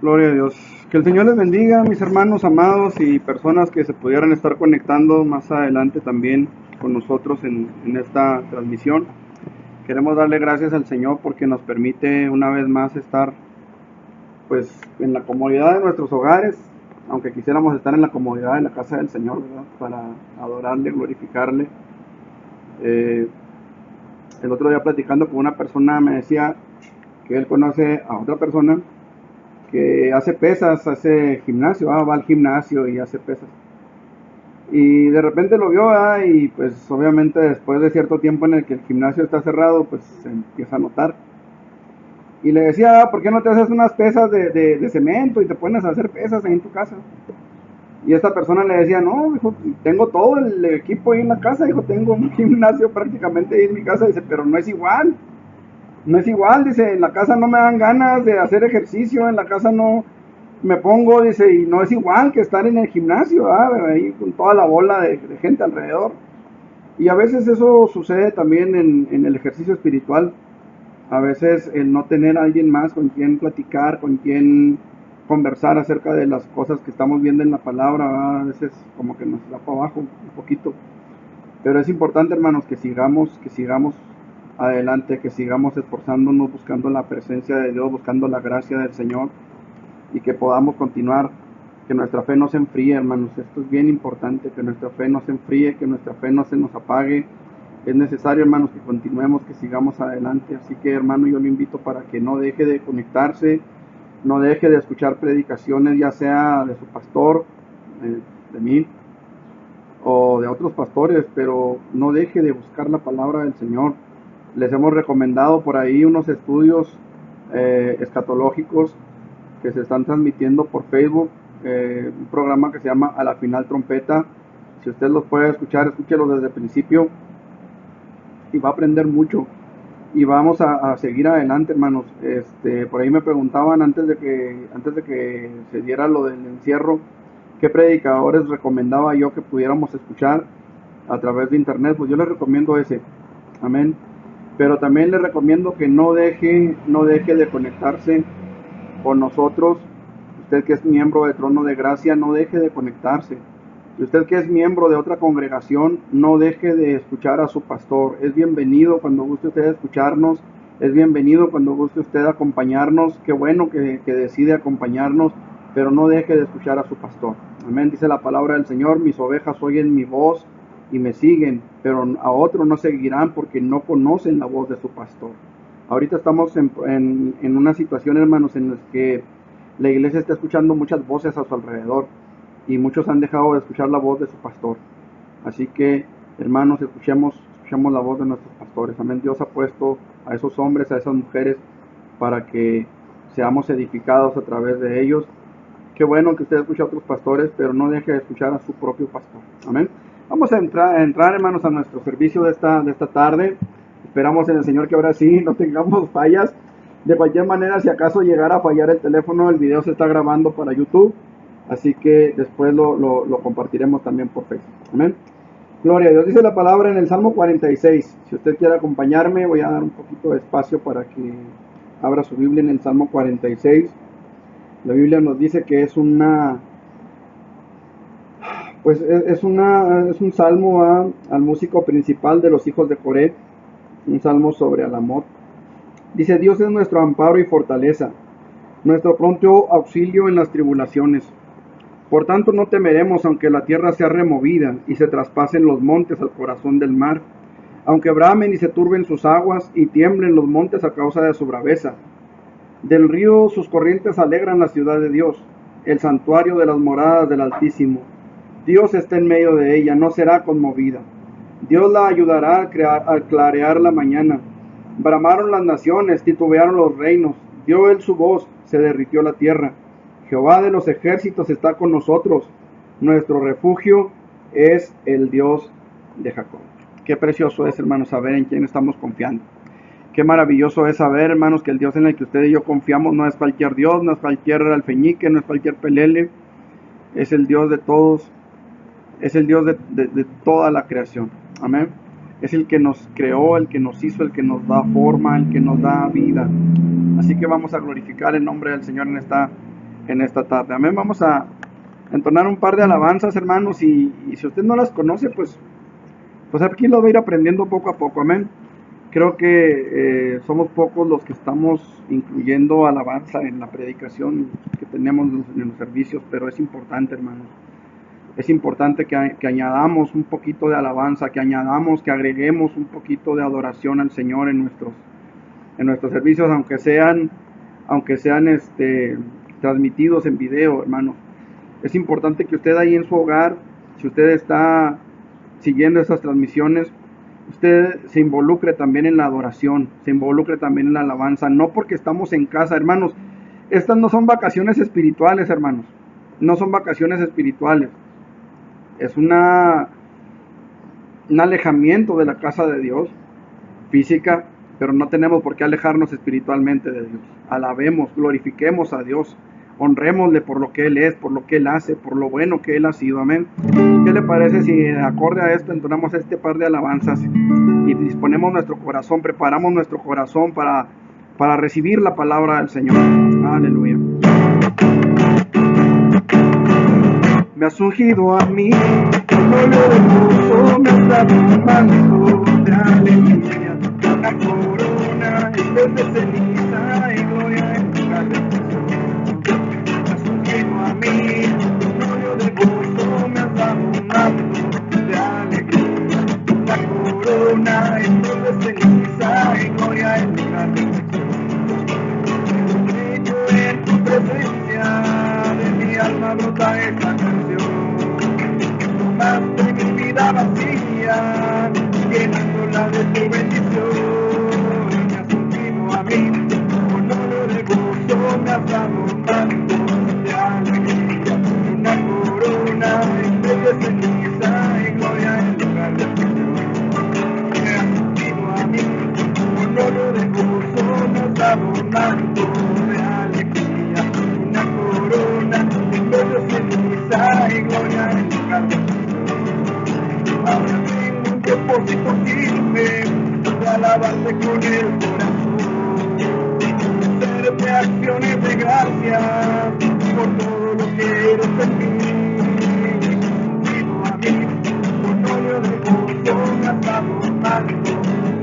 Gloria a Dios. Que el Señor les bendiga, mis hermanos amados y personas que se pudieran estar conectando más adelante también con nosotros en esta transmisión. Queremos darle gracias al Señor porque nos permite una vez más estar pues en la comodidad de nuestros hogares, aunque quisiéramos estar en la comodidad de la casa del Señor, ¿verdad? Para adorarle, glorificarle. El otro día platicando con una persona me decía que él conoce a otra persona que hace pesas, hace gimnasio, va al gimnasio y hace pesas. Y de repente lo vio, y pues obviamente después de cierto tiempo en el que el gimnasio está cerrado, pues se empieza a notar. Y le decía, ¿por qué no te haces unas pesas de cemento y te pones a hacer pesas ahí en tu casa? Y esta persona le decía, no, hijo, tengo todo el equipo ahí en la casa, hijo, tengo un gimnasio prácticamente ahí en mi casa. Dice, pero no es igual. No es igual, dice, en la casa no me dan ganas de hacer ejercicio, en la casa no me pongo, dice, y no es igual que estar en el gimnasio, ahí con toda la bola de gente alrededor. Y a veces eso sucede también en el ejercicio espiritual. A veces el no tener a alguien más con quien platicar, con quien conversar acerca de las cosas que estamos viendo en la palabra, a veces como que nos da para abajo un poquito. Pero es importante, hermanos, que sigamos adelante, que sigamos esforzándonos, buscando la presencia de Dios, buscando la gracia del Señor, y que podamos continuar, que nuestra fe no se enfríe, hermanos. Esto es bien importante, que nuestra fe no se enfríe, que nuestra fe no se nos apague. Es necesario, hermanos, que continuemos, que sigamos adelante. Así que, hermano, yo le invito para que no deje de conectarse, no deje de escuchar predicaciones, ya sea de su pastor, de mí, o de otros pastores, pero no deje de buscar la palabra del Señor. Les hemos recomendado por ahí unos estudios escatológicos que se están transmitiendo por Facebook, un programa que se llama A la Final Trompeta. Si usted los puede escuchar, escúchelo desde el principio y va a aprender mucho. Y vamos a seguir adelante, hermanos. Por ahí me preguntaban antes de que se diera lo del encierro, qué predicadores recomendaba yo que pudiéramos escuchar a través de internet. Pues yo les recomiendo ese, amén. Pero también les recomiendo que no deje de conectarse con nosotros. Usted que es miembro de Trono de Gracia, no deje de conectarse. Y usted que es miembro de otra congregación, no deje de escuchar a su pastor. Es bienvenido cuando guste usted escucharnos, es bienvenido cuando guste usted acompañarnos. Qué bueno que decide acompañarnos, pero no deje de escuchar a su pastor. Amén, dice la palabra del Señor, mis ovejas oyen mi voz y me siguen, pero a otros no seguirán porque no conocen la voz de su pastor. Ahorita estamos en una situación, hermanos, en la que la iglesia está escuchando muchas voces a su alrededor y muchos han dejado de escuchar la voz de su pastor. Así que, hermanos, escuchemos la voz de nuestros pastores. Amén. Dios ha puesto a esos hombres, a esas mujeres, para que seamos edificados a través de ellos. Qué bueno que usted escuche a otros pastores, pero no deje de escuchar a su propio pastor. Amén. Vamos a entrar, hermanos, a nuestro servicio de esta tarde. Esperamos en el Señor que ahora sí no tengamos fallas. De cualquier manera, si acaso llegara a fallar el teléfono, el video se está grabando para YouTube. Así que después lo compartiremos también por Facebook. Amén. Gloria a Dios. Dice la palabra en el Salmo 46. Si usted quiere acompañarme, voy a dar un poquito de espacio para que abra su Biblia en el Salmo 46. La Biblia nos dice que es un salmo al músico principal de los hijos de Coré, un salmo sobre Alamot. Dice, Dios es nuestro amparo y fortaleza, nuestro pronto auxilio en las tribulaciones. Por tanto no temeremos aunque la tierra sea removida y se traspasen los montes al corazón del mar, aunque bramen y se turben sus aguas y tiemblen los montes a causa de su braveza. Del río sus corrientes alegran la ciudad de Dios, el santuario de las moradas del Altísimo. Dios está en medio de ella, no será conmovida. Dios la ayudará a clarear la mañana. Bramaron las naciones, titubearon los reinos. Dio él su voz, se derritió la tierra. Jehová de los ejércitos está con nosotros. Nuestro refugio es el Dios de Jacob. Qué precioso es, hermanos, saber en quién estamos confiando. Qué maravilloso es saber, hermanos, que el Dios en el que usted y yo confiamos no es cualquier Dios, no es cualquier alfeñique, no es cualquier pelele. Es el Dios de todos, es el Dios de toda la creación. Amén. Es el que nos creó, el que nos hizo, el que nos da forma, el que nos da vida. Así que vamos a glorificar el nombre del Señor en esta en esta tarde. Amén. Vamos a entonar un par de alabanzas, hermanos, y si usted no las conoce, pues aquí lo va a ir aprendiendo poco a poco. Amén. Creo que somos pocos los que estamos incluyendo alabanza en la predicación que tenemos en los servicios, pero es importante, hermanos. Es importante que añadamos un poquito de alabanza, que agreguemos un poquito de adoración al Señor en nuestros servicios, aunque sean transmitidos en video, hermanos. Es importante que usted ahí en su hogar, si usted está siguiendo esas transmisiones, usted se involucre también en la adoración, se involucre también en la alabanza, no porque estamos en casa, hermanos. Estas no son vacaciones espirituales, hermanos. No son vacaciones espirituales. Es un alejamiento de la casa de Dios, física, pero no tenemos por qué alejarnos espiritualmente de Dios. Alabemos, glorifiquemos a Dios, honrémosle por lo que Él es, por lo que Él hace, por lo bueno que Él ha sido. Amén. ¿Qué le parece si acorde a esto entonamos este par de alabanzas y disponemos nuestro corazón, preparamos nuestro corazón para recibir la palabra del Señor? Aleluya. Me has ungido a mí, con óleo de gozo, me has dado un manto de alegría, una corona en vez de ceniza y gloria en lugar de aflicción. Me has ungido a mí, con óleo de gozo, me has dado un manto de alegría, una corona en vez de ceniza y gloria en lugar de aflicción. Brillo en tu presencia, de mi alma brota esta canción. Tomaste mi vida vacía, llenándola de tu bendición. Me has ungido a mí, con óleo de gozo, me has dado un manto de alegría, una corona en vez de ceniza y gloria en lugar de aflicción. Me has ungido a mí, con óleo de gozo, me has dado un manto de alegría, una corona en vez de ceniza y gloria en lugar de aflicción. Ahora tengo un propósito firme de alabarte con el corazón, de hacerte acciones de gracia por todo lo que eres en mí. Ungido a mí, con óleo de gozo, me has dado un manto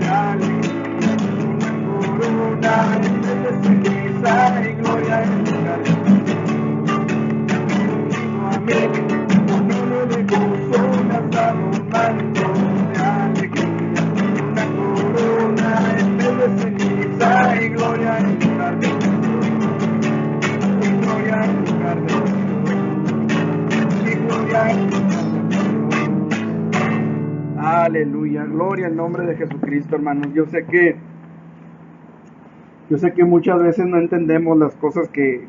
de alegría, una corona en vez de ceniza y gloria en lugar de aflicción. Ungido a mí, con óleo de gozo, me has dado un manto de alegría, una corona en vez de ceniza y gloria en lugar de aflicción. Y gloria en lugar de aflicción. Y gloria en lugar de aflicción. Aleluya, gloria al nombre de Jesucristo, hermanos. Yo sé que muchas veces no entendemos las cosas que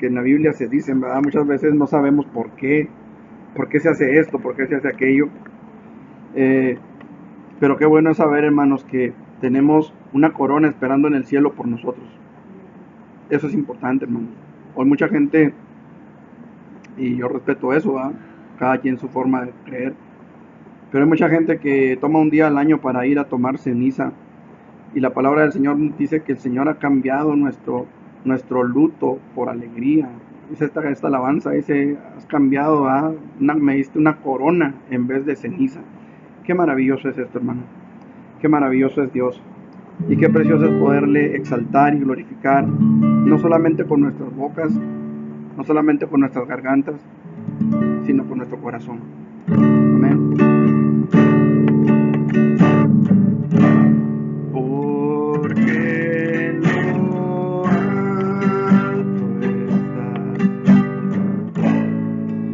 en la Biblia se dicen, ¿verdad? Muchas veces no sabemos por qué se hace esto, por qué se hace aquello. Pero qué bueno es saber, hermanos, que tenemos una corona esperando en el cielo por nosotros. Eso es importante, hermanos. Hoy mucha gente, y yo respeto eso, ¿verdad? Cada quien su forma de creer, pero hay mucha gente que toma un día al año para ir a tomar ceniza, y la palabra del Señor dice que el Señor ha cambiado nuestro luto por alegría. Dice esta alabanza, dice, has cambiado, ¿verdad? Me diste una corona en vez de ceniza. Qué maravilloso es esto, hermano. Qué maravilloso es Dios. Y qué precioso es poderle exaltar y glorificar, no solamente con nuestras bocas, no solamente con nuestras gargantas, sino con nuestro corazón. Amén. Porque lo alto estás,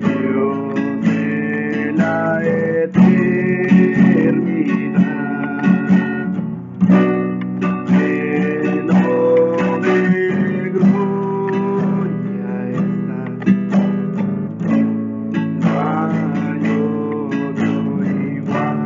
Dios de la eternidad, lleno de gloria estás, no hay otro igual.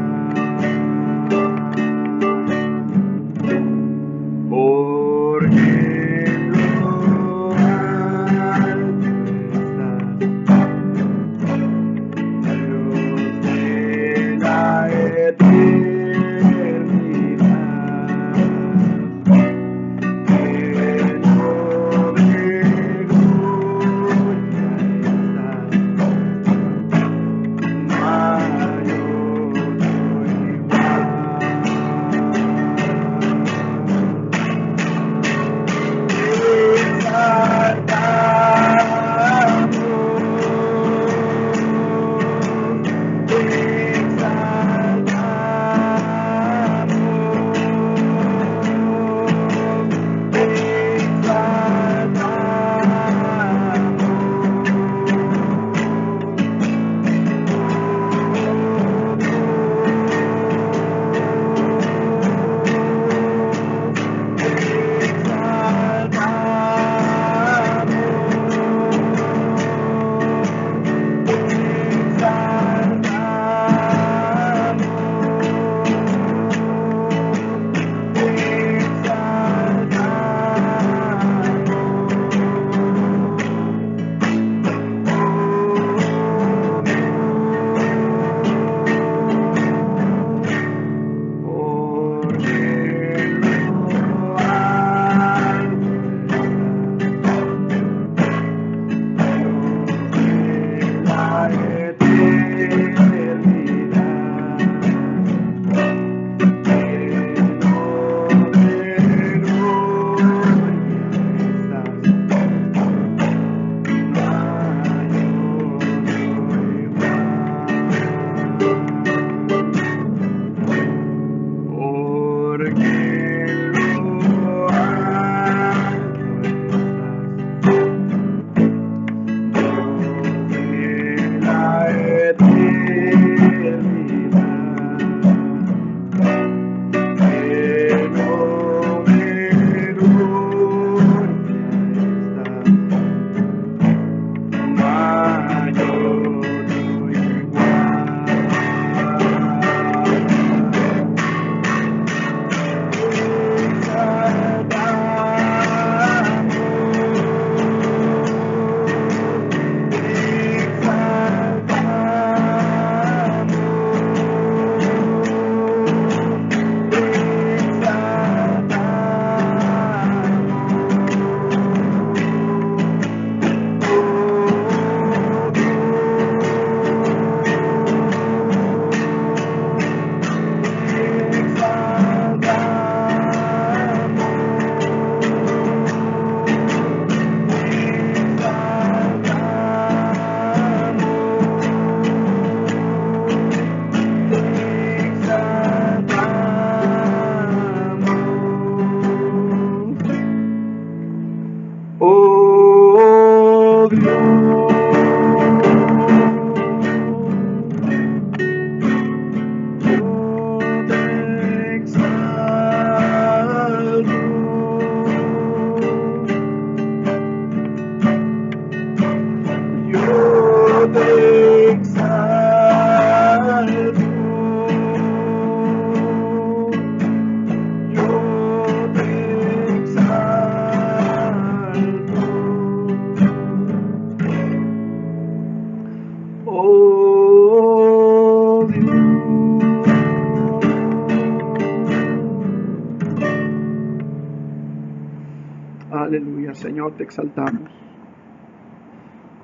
Aleluya, Señor, te exaltamos.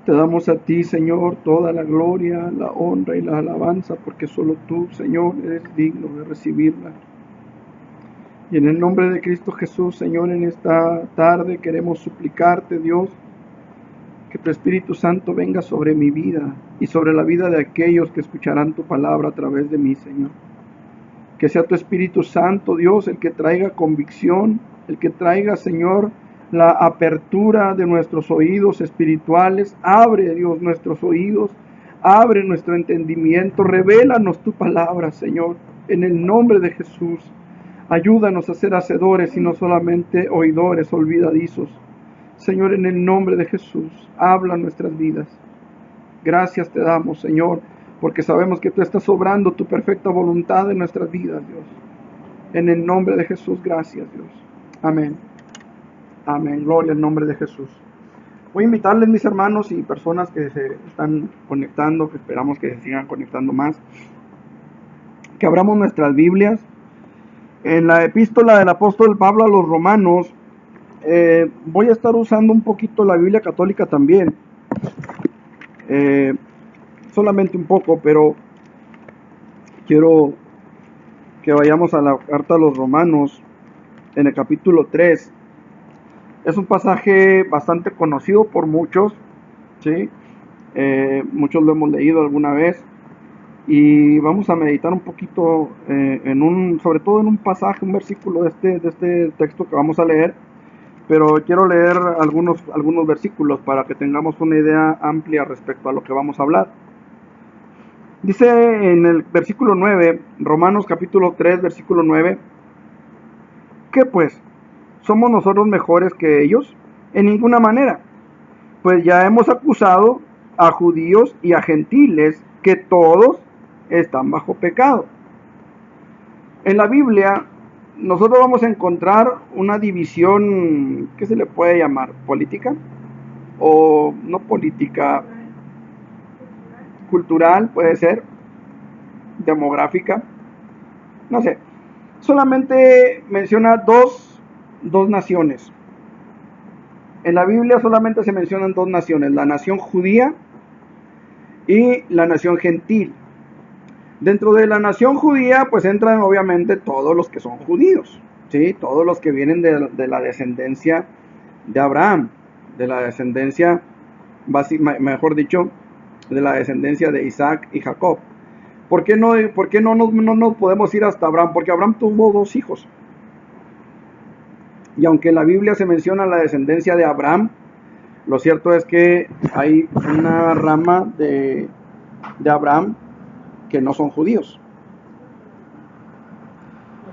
Te damos a ti, Señor, toda la gloria, la honra y la alabanza, porque solo tú, Señor, eres digno de recibirla. Y en el nombre de Cristo Jesús, Señor, en esta tarde queremos suplicarte, Dios, que tu Espíritu Santo venga sobre mi vida y sobre la vida de aquellos que escucharán tu palabra a través de mí, Señor. Que sea tu Espíritu Santo, Dios, el que traiga convicción, el que traiga, Señor, la apertura de nuestros oídos espirituales. Abre, Dios, nuestros oídos, abre nuestro entendimiento, revélanos tu palabra, Señor, en el nombre de Jesús. Ayúdanos a ser hacedores y no solamente oidores olvidadizos. Señor, en el nombre de Jesús, habla nuestras vidas. Gracias te damos, Señor, porque sabemos que tú estás obrando tu perfecta voluntad en nuestras vidas, Dios. En el nombre de Jesús, gracias, Dios. Amén. Amén. Gloria al nombre de Jesús. Voy a invitarles, mis hermanos y personas que se están conectando, que esperamos que se sigan conectando más, que abramos nuestras Biblias. En la epístola del apóstol Pablo a los Romanos, voy a estar usando un poquito la Biblia católica también. Solamente un poco, pero quiero que vayamos a la carta a los Romanos en el capítulo 3. Es un pasaje bastante conocido por muchos, ¿sí? Muchos lo hemos leído alguna vez y vamos a meditar un poquito sobre todo en un pasaje, un versículo de este texto que vamos a leer, pero quiero leer algunos versículos para que tengamos una idea amplia respecto a lo que vamos a hablar. Dice en el versículo 9, Romanos capítulo 3, versículo 9, ¿qué pues? ¿Somos nosotros mejores que ellos? En ninguna manera, pues ya hemos acusado a judíos y a gentiles que todos están bajo pecado. En la Biblia nosotros vamos a encontrar una división, ¿qué se le puede llamar? ¿Política? O no política, cultural puede ser, demográfica, no sé. Solamente menciona dos naciones. En la Biblia solamente se mencionan dos naciones, la nación judía y la nación gentil. Dentro de la nación judía pues entran obviamente todos los que son judíos, ¿sí? Todos los que vienen de la descendencia de Abraham, de la descendencia, mejor dicho, de la descendencia de Isaac y Jacob. ¿Por qué no nos podemos ir hasta Abraham? Porque Abraham tuvo dos hijos. Y aunque en la Biblia se menciona la descendencia de Abraham, lo cierto es que hay una rama de Abraham que no son judíos,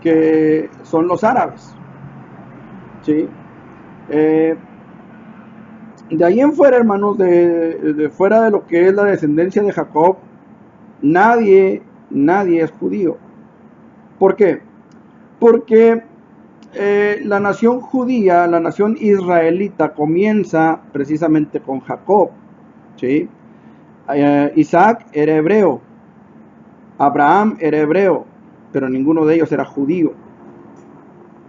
que son los árabes, ¿sí? De ahí en fuera, hermanos, de fuera de lo que es la descendencia de Jacob, nadie es judío. ¿Por qué? Porque la nación judía, la nación israelita comienza precisamente con Jacob, ¿sí? Isaac era hebreo, Abraham era hebreo, pero ninguno de ellos era judío.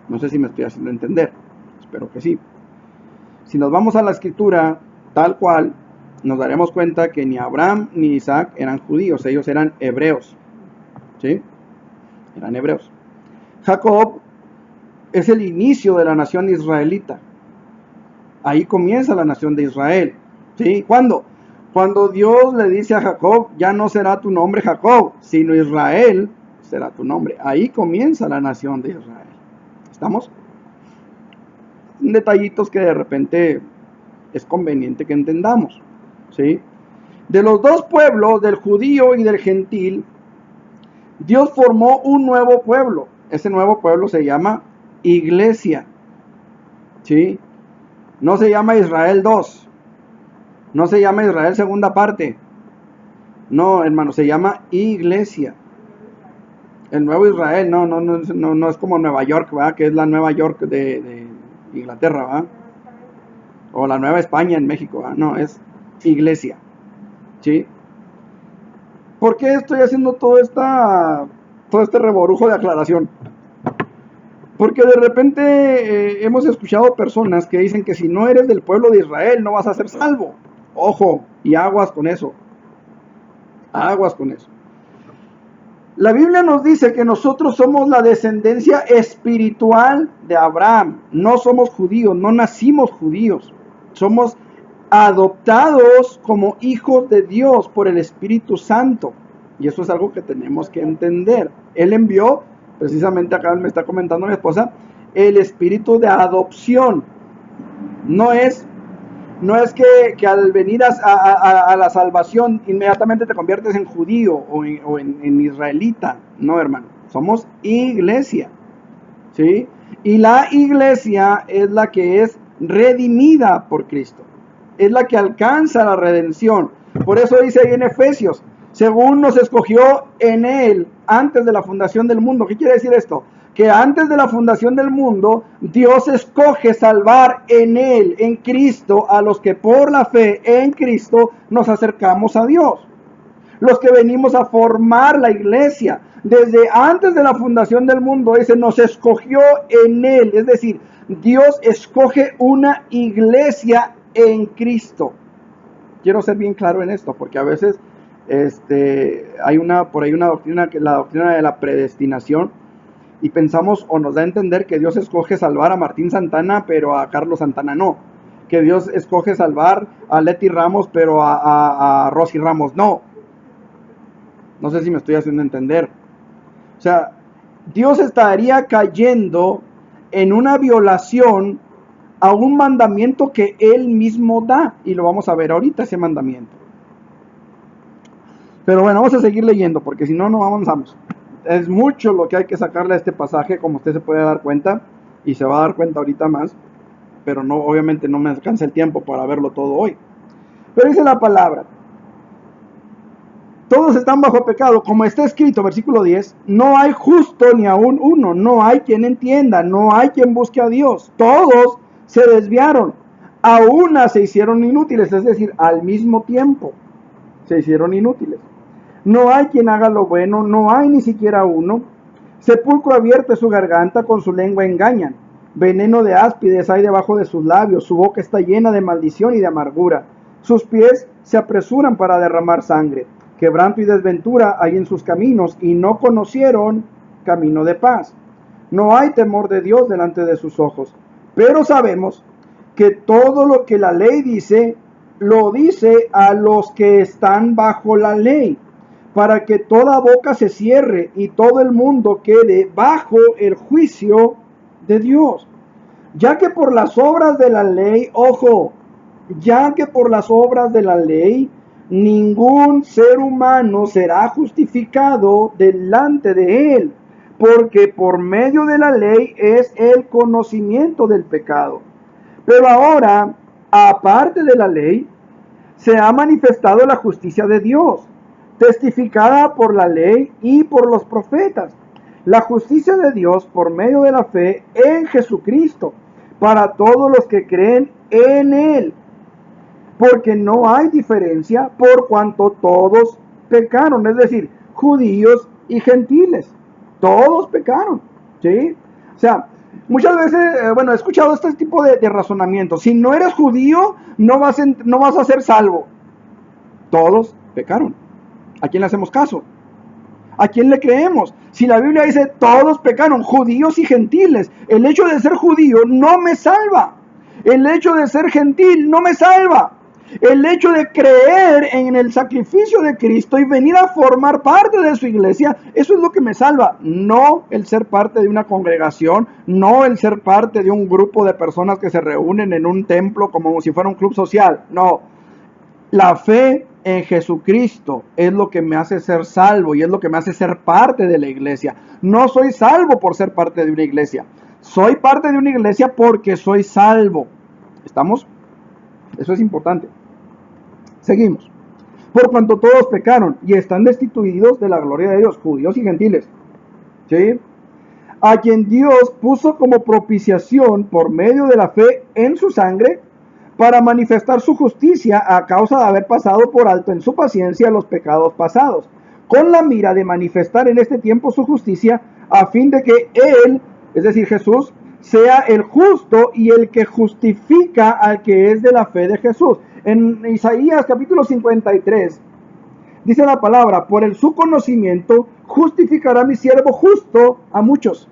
No sé si me estoy haciendo entender, espero que sí. Si nos vamos a la escritura tal cual, nos daremos cuenta que ni Abraham ni Isaac eran judíos, ellos eran hebreos, ¿sí? Eran hebreos. Jacob es el inicio de la nación israelita. Ahí comienza la nación de Israel, ¿sí? ¿Cuándo? Cuando Dios le dice a Jacob, ya no será tu nombre Jacob, sino Israel será tu nombre. Ahí comienza la nación de Israel. ¿Estamos? Detallitos que de repente es conveniente que entendamos, ¿sí? De los dos pueblos, del judío y del gentil, Dios formó un nuevo pueblo. Ese nuevo pueblo se llama iglesia, ¿sí? No se llama Israel 2, no se llama Israel segunda parte. No, hermano, se llama iglesia. El nuevo Israel, no es como Nueva York, ¿verdad? Que es la Nueva York de Inglaterra, ¿verdad? O la Nueva España en México, ¿verdad? No, es iglesia, ¿sí? ¿Por qué estoy haciendo todo este reborujo de aclaración? Porque de repente hemos escuchado personas que dicen que si no eres del pueblo de Israel no vas a ser salvo. Ojo, y aguas con eso. Aguas con eso. La Biblia nos dice que nosotros somos la descendencia espiritual de Abraham. No somos judíos, no nacimos judíos. Somos adoptados como hijos de Dios por el Espíritu Santo. Y eso es algo que tenemos que entender. Él envió, precisamente acá me está comentando mi esposa, el espíritu de adopción. No es que al venir a la salvación inmediatamente te conviertes en judío o en israelita. No, hermano. Somos iglesia, ¿sí? Y la iglesia es la que es redimida por Cristo. Es la que alcanza la redención. Por eso dice ahí en Efesios, según nos escogió en Él antes de la fundación del mundo. ¿Qué quiere decir esto? Que antes de la fundación del mundo, Dios escoge salvar en Él, en Cristo, a los que por la fe en Cristo nos acercamos a Dios. Los que venimos a formar la iglesia. Desde antes de la fundación del mundo, dice, nos escogió en Él. Es decir, Dios escoge una iglesia en Cristo. Quiero ser bien claro en esto, porque a veces hay por ahí una doctrina, que es la doctrina de la predestinación, y pensamos o nos da a entender que Dios escoge salvar a Martín Santana, pero a Carlos Santana no. Que Dios escoge salvar a Leti Ramos, pero a Rosy Ramos no. No sé si me estoy haciendo entender. O sea, Dios estaría cayendo en una violación a un mandamiento que Él mismo da. Y lo vamos a ver ahorita, ese mandamiento. Pero bueno, vamos a seguir leyendo, porque si no, no avanzamos. Es mucho lo que hay que sacarle a este pasaje, como usted se puede dar cuenta, y se va a dar cuenta ahorita más, pero no, obviamente no me alcanza el tiempo para verlo todo hoy. Pero dice la palabra, todos están bajo pecado, como está escrito, versículo 10, no hay justo ni aún uno, no hay quien entienda, no hay quien busque a Dios, todos se desviaron, a una se hicieron inútiles, es decir, al mismo tiempo se hicieron inútiles. No hay quien haga lo bueno, no hay ni siquiera uno. Sepulcro abierto es su garganta, con su lengua engañan. Veneno de áspides hay debajo de sus labios, su boca está llena de maldición y de amargura. Sus pies se apresuran para derramar sangre. Quebranto y desventura hay en sus caminos, y no conocieron camino de paz. No hay temor de Dios delante de sus ojos. Pero sabemos que todo lo que la ley dice, lo dice a los que están bajo la ley, para que toda boca se cierre y todo el mundo quede bajo el juicio de Dios. Ya que por las obras de la ley, ojo, ya que por las obras de la ley, ningún ser humano será justificado delante de Él, porque por medio de la ley es el conocimiento del pecado. Pero ahora, aparte de la ley, se ha manifestado la justicia de Dios, testificada por la ley y por los profetas. La justicia de Dios por medio de la fe en Jesucristo, para todos los que creen en Él. Porque no hay diferencia, por cuanto todos pecaron, es decir, judíos y gentiles. Todos pecaron, ¿sí? O sea, muchas veces, he escuchado este tipo de razonamiento. Si no eres judío, no vas a ser salvo. Todos pecaron. ¿A quién le hacemos caso? ¿A quién le creemos? Si la Biblia dice todos pecaron, judíos y gentiles, el hecho de ser judío no me salva. El hecho de ser gentil no me salva. El hecho de creer en el sacrificio de Cristo y venir a formar parte de su iglesia, eso es lo que me salva. No el ser parte de una congregación, no el ser parte de un grupo de personas que se reúnen en un templo como si fuera un club social. No, la fe en Jesucristo es lo que me hace ser salvo y es lo que me hace ser parte de la iglesia. No soy salvo por ser parte de una iglesia. Soy parte de una iglesia porque soy salvo. ¿Estamos? Eso es importante. Seguimos. Por cuanto todos pecaron y están destituidos de la gloria de Dios, judíos y gentiles. ¿Sí? A quien Dios puso como propiciación por medio de la fe en su sangre, para manifestar su justicia a causa de haber pasado por alto en su paciencia los pecados pasados, con la mira de manifestar en este tiempo su justicia, a fin de que Él, es decir, Jesús, sea el justo y el que justifica al que es de la fe de Jesús. En Isaías capítulo 53 dice la palabra: por el su conocimiento justificará mi siervo justo a muchos.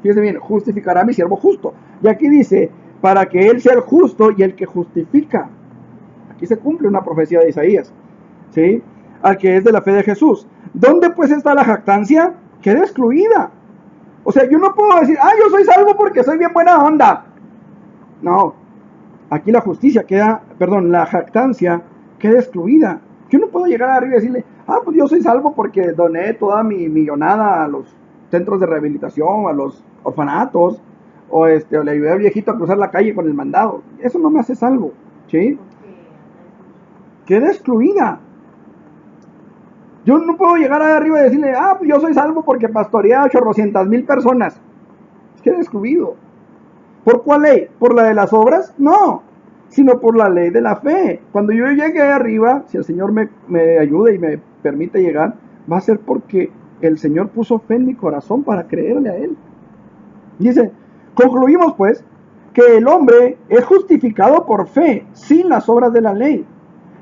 Fíjense bien, justificará mi siervo justo. Y aquí dice, para que Él sea el justo y el que justifica. Aquí se cumple una profecía de Isaías, ¿sí? Al que es de la fe de Jesús. ¿Dónde pues está la jactancia? Queda excluida. O sea, yo no puedo decir, yo soy salvo porque soy bien buena onda. No, aquí la justicia la jactancia queda excluida. Yo no puedo llegar arriba y decirle, pues yo soy salvo porque doné toda mi millonada a los centros de rehabilitación, a los orfanatos, o le ayudé al viejito a cruzar la calle con el mandado. Eso no me hace salvo, ¿sí? Queda excluida. Yo no puedo llegar arriba y decirle, pues yo soy salvo porque pastoreé a 800,000 personas. Queda excluido. ¿Por cuál ley? ¿Por la de las obras? No, sino por la ley de la fe. Cuando yo llegue arriba, si el Señor me ayuda y me permite llegar, va a ser porque el Señor puso fe en mi corazón para creerle a Él. Dice, concluimos pues que el hombre es justificado por fe, sin las obras de la ley.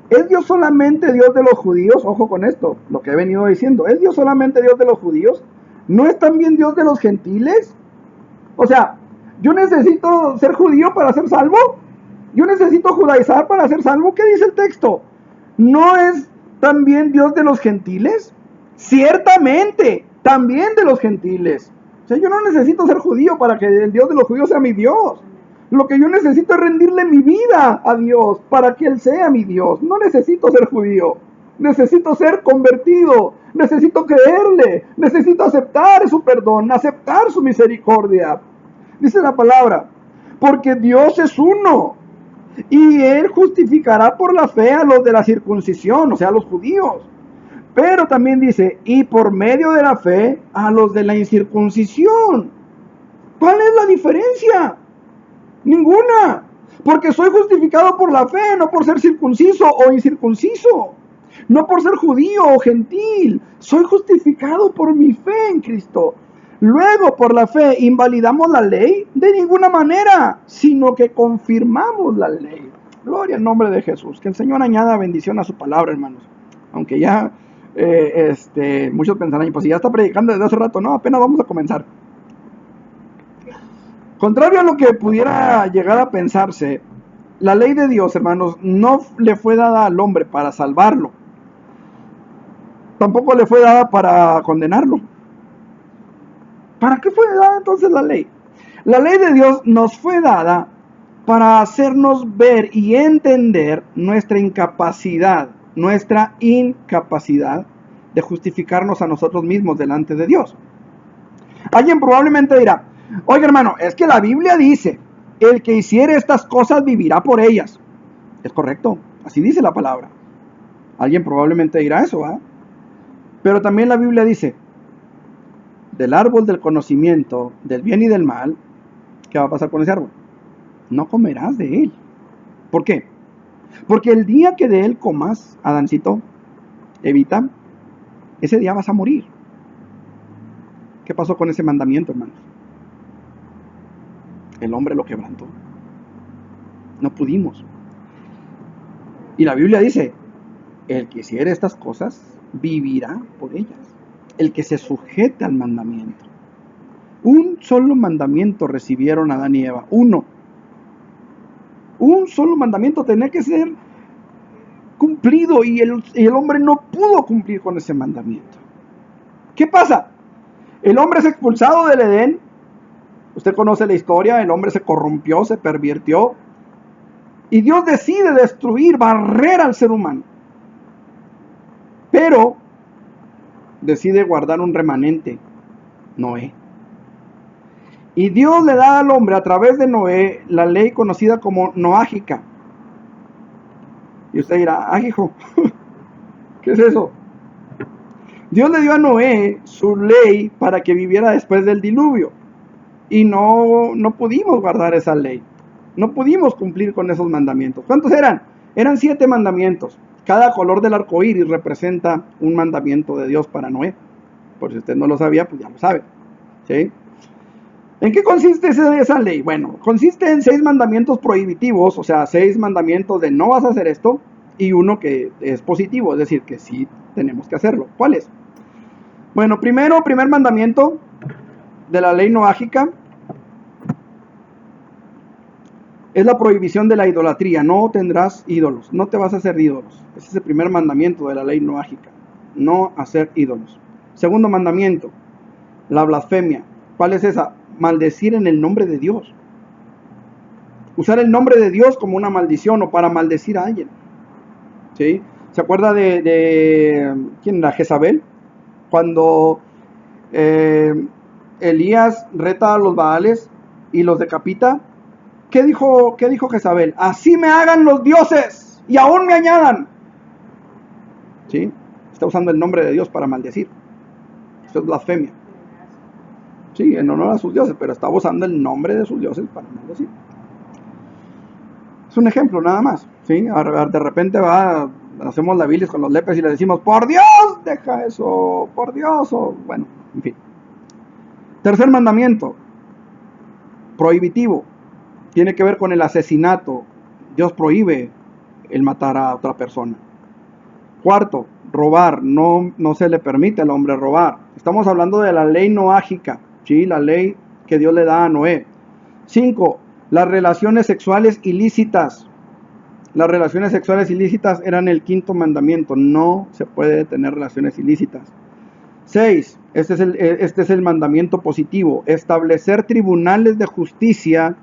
¿Es Dios solamente Dios de los judíos? Ojo con esto, lo que he venido diciendo. ¿Es Dios solamente Dios de los judíos? ¿No es también Dios de los gentiles? O sea, ¿yo necesito ser judío para ser salvo? ¿Yo necesito judaizar para ser salvo? ¿Qué dice el texto? ¿No es también Dios de los gentiles? Ciertamente, también de los gentiles. O sea, yo no necesito ser judío para que el Dios de los judíos sea mi Dios. Lo que yo necesito es rendirle mi vida a Dios para que Él sea mi Dios. No necesito ser judío. Necesito ser convertido. Necesito creerle. Necesito aceptar su perdón, aceptar su misericordia. Dice la palabra, porque Dios es uno. Y Él justificará por la fe a los de la circuncisión, o sea, a los judíos. Pero también dice, y por medio de la fe a los de la incircuncisión. ¿Cuál es la diferencia? Ninguna. Porque soy justificado por la fe, no por ser circunciso o incircunciso. No por ser judío o gentil. Soy justificado por mi fe en Cristo. Luego, por la fe, ¿invalidamos la ley? De ninguna manera, sino que confirmamos la ley. Gloria al nombre de Jesús. Que el Señor añada bendición a su palabra, hermanos. Aunque ya muchos pensarán, pues si ya está predicando desde hace rato, no, apenas vamos a comenzar. Contrario a lo que pudiera llegar a pensarse, la ley de Dios, hermanos, no le fue dada al hombre para salvarlo. Tampoco le fue dada para condenarlo. ¿Para qué fue dada entonces la ley? La ley de Dios nos fue dada para hacernos ver y entender nuestra incapacidad de justificarnos a nosotros mismos delante de Dios. Alguien probablemente dirá, oye hermano, es que la Biblia dice, el que hiciere estas cosas vivirá por ellas. Es correcto, así dice la palabra. Alguien probablemente dirá eso, ¿eh? Pero también la Biblia dice, del árbol del conocimiento del bien y del mal, ¿qué va a pasar con ese árbol? No comerás de él. ¿Por qué? Porque el día que de él comas, Adancito, Evita, ese día vas a morir. ¿Qué pasó con ese mandamiento, hermanos? El hombre lo quebrantó. No pudimos. Y la Biblia dice, el que hiciere estas cosas, vivirá por ellas. El que se sujete al mandamiento. Un solo mandamiento recibieron Adán y Eva. Uno. Un solo mandamiento tenía que ser cumplido y el hombre no pudo cumplir con ese mandamiento. ¿Qué pasa? El hombre es expulsado del Edén. Usted conoce la historia, el hombre se corrompió, se pervirtió. Y Dios decide destruir, barrer al ser humano. Pero decide guardar un remanente, Noé. Y Dios le da al hombre a través de Noé la ley conocida como noágica. Y usted dirá, hijo, ¿qué es eso? Dios le dio a Noé su ley para que viviera después del diluvio. Y no pudimos guardar esa ley. No pudimos cumplir con esos mandamientos. ¿Cuántos eran? Eran 7 mandamientos. Cada color del arco iris representa un mandamiento de Dios para Noé. Por si usted no lo sabía, pues ya lo sabe. ¿Sí? ¿En qué consiste esa ley? Bueno, consiste en 6 mandamientos prohibitivos, o sea, 6 mandamientos de no vas a hacer esto, y uno que es positivo, es decir, que sí tenemos que hacerlo. ¿Cuál es? Bueno, primer mandamiento de la ley noágica es la prohibición de la idolatría. No tendrás ídolos, no te vas a hacer ídolos. Ese es el primer mandamiento de la ley noágica, no hacer ídolos. Segundo mandamiento, la blasfemia. ¿Cuál es esa? Maldecir en el nombre de Dios. Usar el nombre de Dios como una maldición o para maldecir a alguien. ¿Sí? ¿Se acuerda de quién era? Jezabel. Cuando Elías reta a los Baales y los decapita. ¿Qué dijo Jezabel? Así me hagan los dioses y aún me añadan. ¿Sí? Está usando el nombre de Dios para maldecir. Eso es blasfemia. Sí, en honor a sus dioses, pero está usando el nombre de sus dioses para maldecir. Es un ejemplo nada más. ¿Sí? De repente hacemos la bilis con los lepes y le decimos, por Dios, deja eso, por Dios, o bueno, en fin. Tercer mandamiento, prohibitivo, tiene que ver con el asesinato. Dios prohíbe el matar a otra persona. Cuarto, robar, no se le permite al hombre robar. Estamos hablando de la ley noágica, ¿sí? La ley que Dios le da a Noé. 5, las relaciones sexuales ilícitas. Las relaciones sexuales ilícitas eran el 5º mandamiento. No se puede tener relaciones ilícitas. 6. Este es el mandamiento positivo. Establecer tribunales de justicia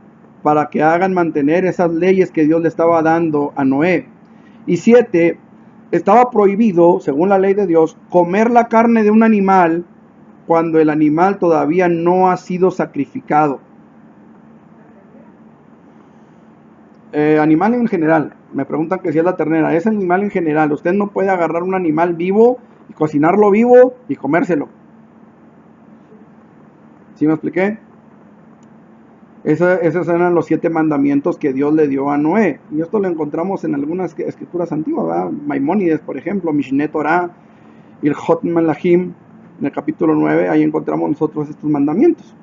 para que hagan mantener esas leyes que Dios le estaba dando a Noé. Y 7. Estaba prohibido, según la ley de Dios, comer la carne de un animal cuando el animal todavía no ha sido sacrificado. Animal en general. Me preguntan que si es la ternera. Es animal en general. Usted no puede agarrar un animal vivo y cocinarlo vivo y comérselo. ¿Sí me expliqué? Esos eran los 7 mandamientos que Dios le dio a Noé. Y esto lo encontramos en algunas escrituras antiguas, ¿verdad? Maimónides, por ejemplo, Mishneh Torah, Ilhot Malachim, en el capítulo 9, ahí encontramos nosotros estos mandamientos.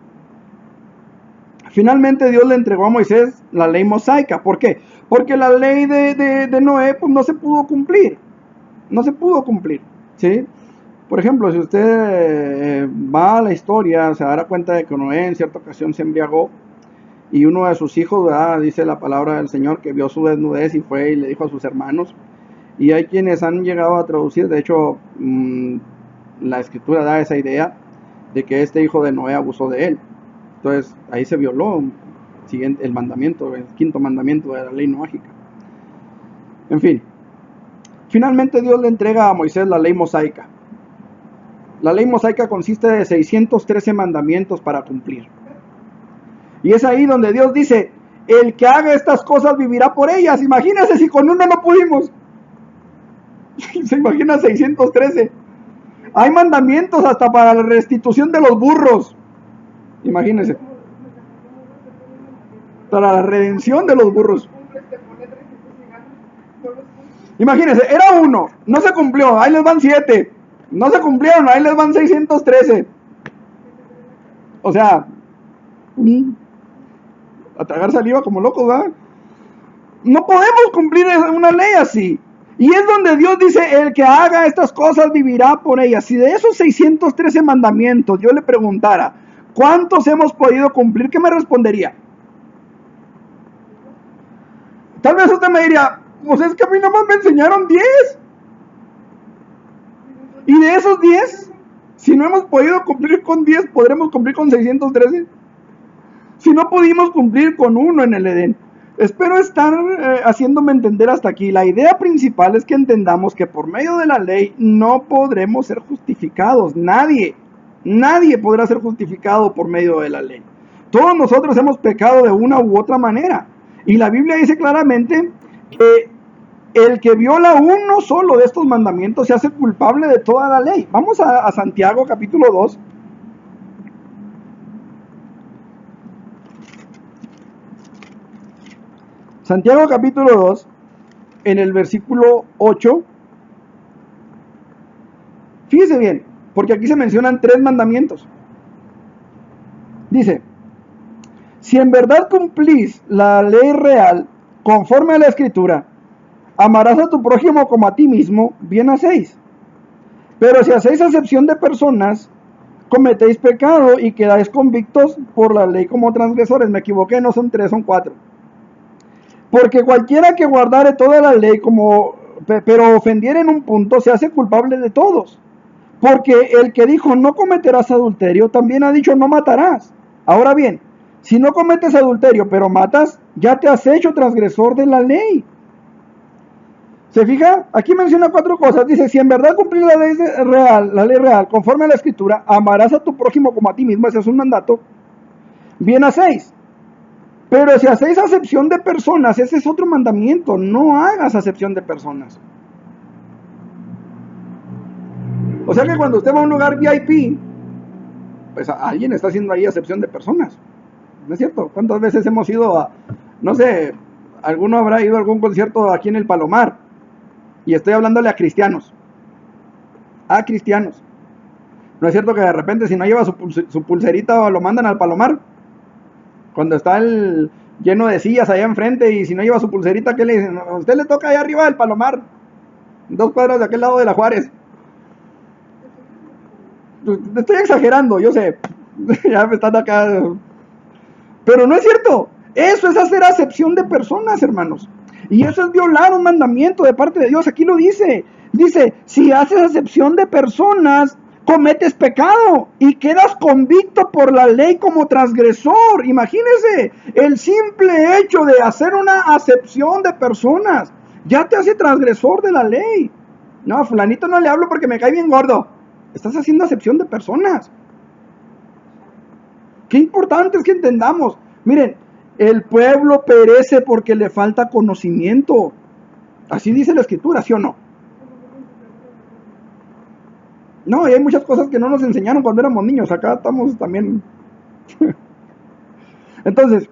Finalmente Dios le entregó a Moisés la ley mosaica. ¿Por qué? Porque la ley de Noé pues, no se pudo cumplir. No se pudo cumplir. ¿Sí? Por ejemplo, si usted va a la historia, se dará cuenta de que Noé en cierta ocasión se embriagó y uno de sus hijos, ¿verdad? Dice la palabra del Señor, que vio su desnudez y fue y le dijo a sus hermanos. Y hay quienes han llegado a traducir, de hecho, la escritura da esa idea de que este hijo de Noé abusó de él. Entonces, ahí se violó el mandamiento, el 5º mandamiento de la ley noágica. En fin, finalmente Dios le entrega a Moisés la ley mosaica. La ley mosaica consiste de 613 mandamientos para cumplir. Y es ahí donde Dios dice, el que haga estas cosas vivirá por ellas. Imagínense si con uno no pudimos. Se imagina 613. Hay mandamientos hasta para la restitución de los burros. Imagínense. Para la redención de los burros. Imagínense, era uno, no se cumplió, ahí les van 7. No se cumplieron, ahí les van 613. O sea, a tragar saliva como locos, ¿verdad? No podemos cumplir una ley así. Y es donde Dios dice, el que haga estas cosas vivirá por ellas. Si de esos 613 mandamientos yo le preguntara, ¿cuántos hemos podido cumplir? ¿Qué me respondería? Tal vez usted me diría, Pues es que a mí nomás me enseñaron 10. Y de esos 10, si no hemos podido cumplir con 10, podremos cumplir con 613. Si no pudimos cumplir con uno en el Edén. Espero estar haciéndome entender hasta aquí. La idea principal es que entendamos que por medio de la ley no podremos ser justificados. Nadie podrá ser justificado por medio de la ley. Todos nosotros hemos pecado de una u otra manera. Y la Biblia dice claramente que el que viola uno solo de estos mandamientos se hace culpable de toda la ley. Vamos a Santiago capítulo 2. Santiago capítulo 2, en el versículo 8. Fíjese bien, porque aquí se mencionan 3 mandamientos. Dice: si en verdad cumplís la ley real, conforme a la Escritura, amarás a tu prójimo como a ti mismo, bien hacéis. Pero si hacéis acepción de personas, cometéis pecado y quedáis convictos por la ley como transgresores. Me equivoqué, no son 3, son 4. Porque cualquiera que guardare toda la ley, pero ofendiere en un punto, se hace culpable de todos. Porque el que dijo no cometerás adulterio, también ha dicho no matarás. Ahora bien, si no cometes adulterio, pero matas, ya te has hecho transgresor de la ley. ¿Se fija? Aquí menciona 4 cosas. Dice: si en verdad cumplís la ley real, conforme a la Escritura, amarás a tu prójimo como a ti mismo. Ese es un mandato. Bien hacéis. Pero si hacéis acepción de personas, ese es otro mandamiento. No hagas acepción de personas. O sea que cuando usted va a un lugar VIP, pues alguien está haciendo ahí acepción de personas. ¿No es cierto? ¿Cuántas veces hemos ido a, no sé, alguno habrá ido a algún concierto aquí en el Palomar? Y estoy hablándole a cristianos. A cristianos. ¿No es cierto que de repente si no lleva su pulserita lo mandan al Palomar? Cuando está lleno de sillas allá enfrente y si no lleva su pulserita, ¿qué le dicen? A usted le toca allá arriba del Palomar, 2 cuadras de aquel lado de la Juárez. Estoy exagerando, yo sé. Ya me están acá. Pero no es cierto. Eso es hacer acepción de personas, hermanos. Y eso es violar un mandamiento de parte de Dios. Aquí lo dice. Dice: si haces acepción de personas, cometes pecado y quedas convicto por la ley como transgresor. Imagínese, el simple hecho de hacer una acepción de personas ya te hace transgresor de la ley. No, a fulanito no le hablo porque me cae bien gordo. Estás haciendo acepción de personas. Qué importante es que entendamos. Miren, el pueblo perece porque le falta conocimiento. Así dice la Escritura, ¿sí o no? No, y hay muchas cosas que no nos enseñaron cuando éramos niños. Acá estamos también. Entonces,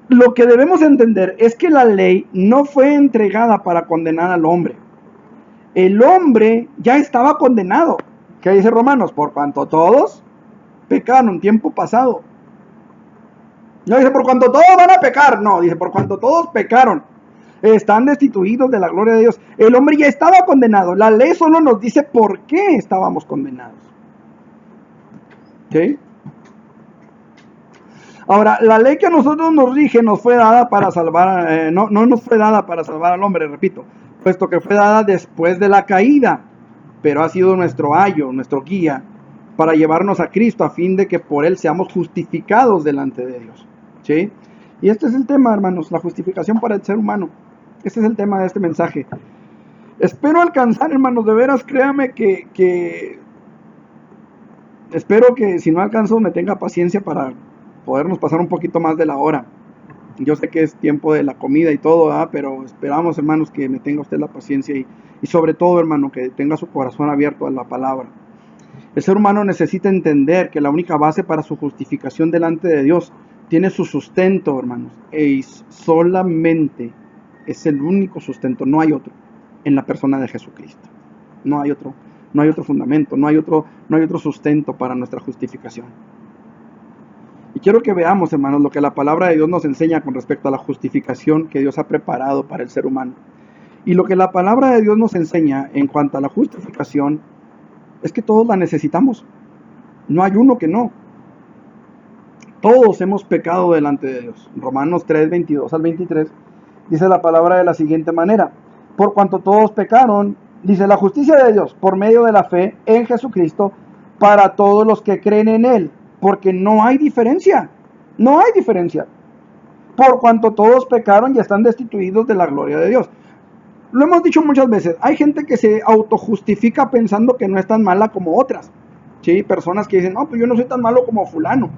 lo que debemos entender es que la ley no fue entregada para condenar al hombre. El hombre ya estaba condenado. ¿Qué dice Romanos? Por cuanto todos pecaron en tiempo pasado. No dice por cuanto todos van a pecar. No, dice por cuanto todos pecaron. Están destituidos de la gloria de Dios. El hombre ya estaba condenado. La ley solo nos dice por qué estábamos condenados. ¿Sí? Ahora, la ley que a nosotros nos rige nos fue dada para salvar, no nos fue dada para salvar al hombre, repito, puesto que fue dada después de la caída, pero ha sido nuestro ayo, nuestro guía, para llevarnos a Cristo a fin de que por Él seamos justificados delante de Dios. ¿Sí? Y este es el tema, hermanos, la justificación para el ser humano. Este es el tema de este mensaje. Espero alcanzar, hermanos, de veras, créame que espero que si no alcanzo me tenga paciencia para podernos pasar un poquito más de la hora. Yo sé que es tiempo de la comida y todo, ¿verdad? Pero esperamos, hermanos, que me tenga usted la paciencia y sobre todo, hermano, que tenga su corazón abierto a la palabra. El ser humano necesita entender que la única base para su justificación delante de Dios tiene su sustento, hermanos, y solamente es el único sustento, no hay otro, en la persona de Jesucristo. No hay otro fundamento, no hay otro sustento para nuestra justificación. Y quiero que veamos, hermanos, lo que la palabra de Dios nos enseña con respecto a la justificación que Dios ha preparado para el ser humano. Y lo que la palabra de Dios nos enseña en cuanto a la justificación es que todos la necesitamos. No hay uno que no. Todos hemos pecado delante de Dios. Romanos 3, 22 al 23 Dice la palabra de la siguiente manera: por cuanto todos pecaron, dice, la justicia de Dios por medio de la fe en Jesucristo para todos los que creen en Él, porque no hay diferencia, no hay diferencia. Por cuanto todos pecaron y están destituidos de la gloria de Dios. Lo hemos dicho muchas veces, hay gente que se autojustifica pensando que no es tan mala como otras. ¿Sí? Personas que dicen, no, pues yo no soy tan malo como fulano.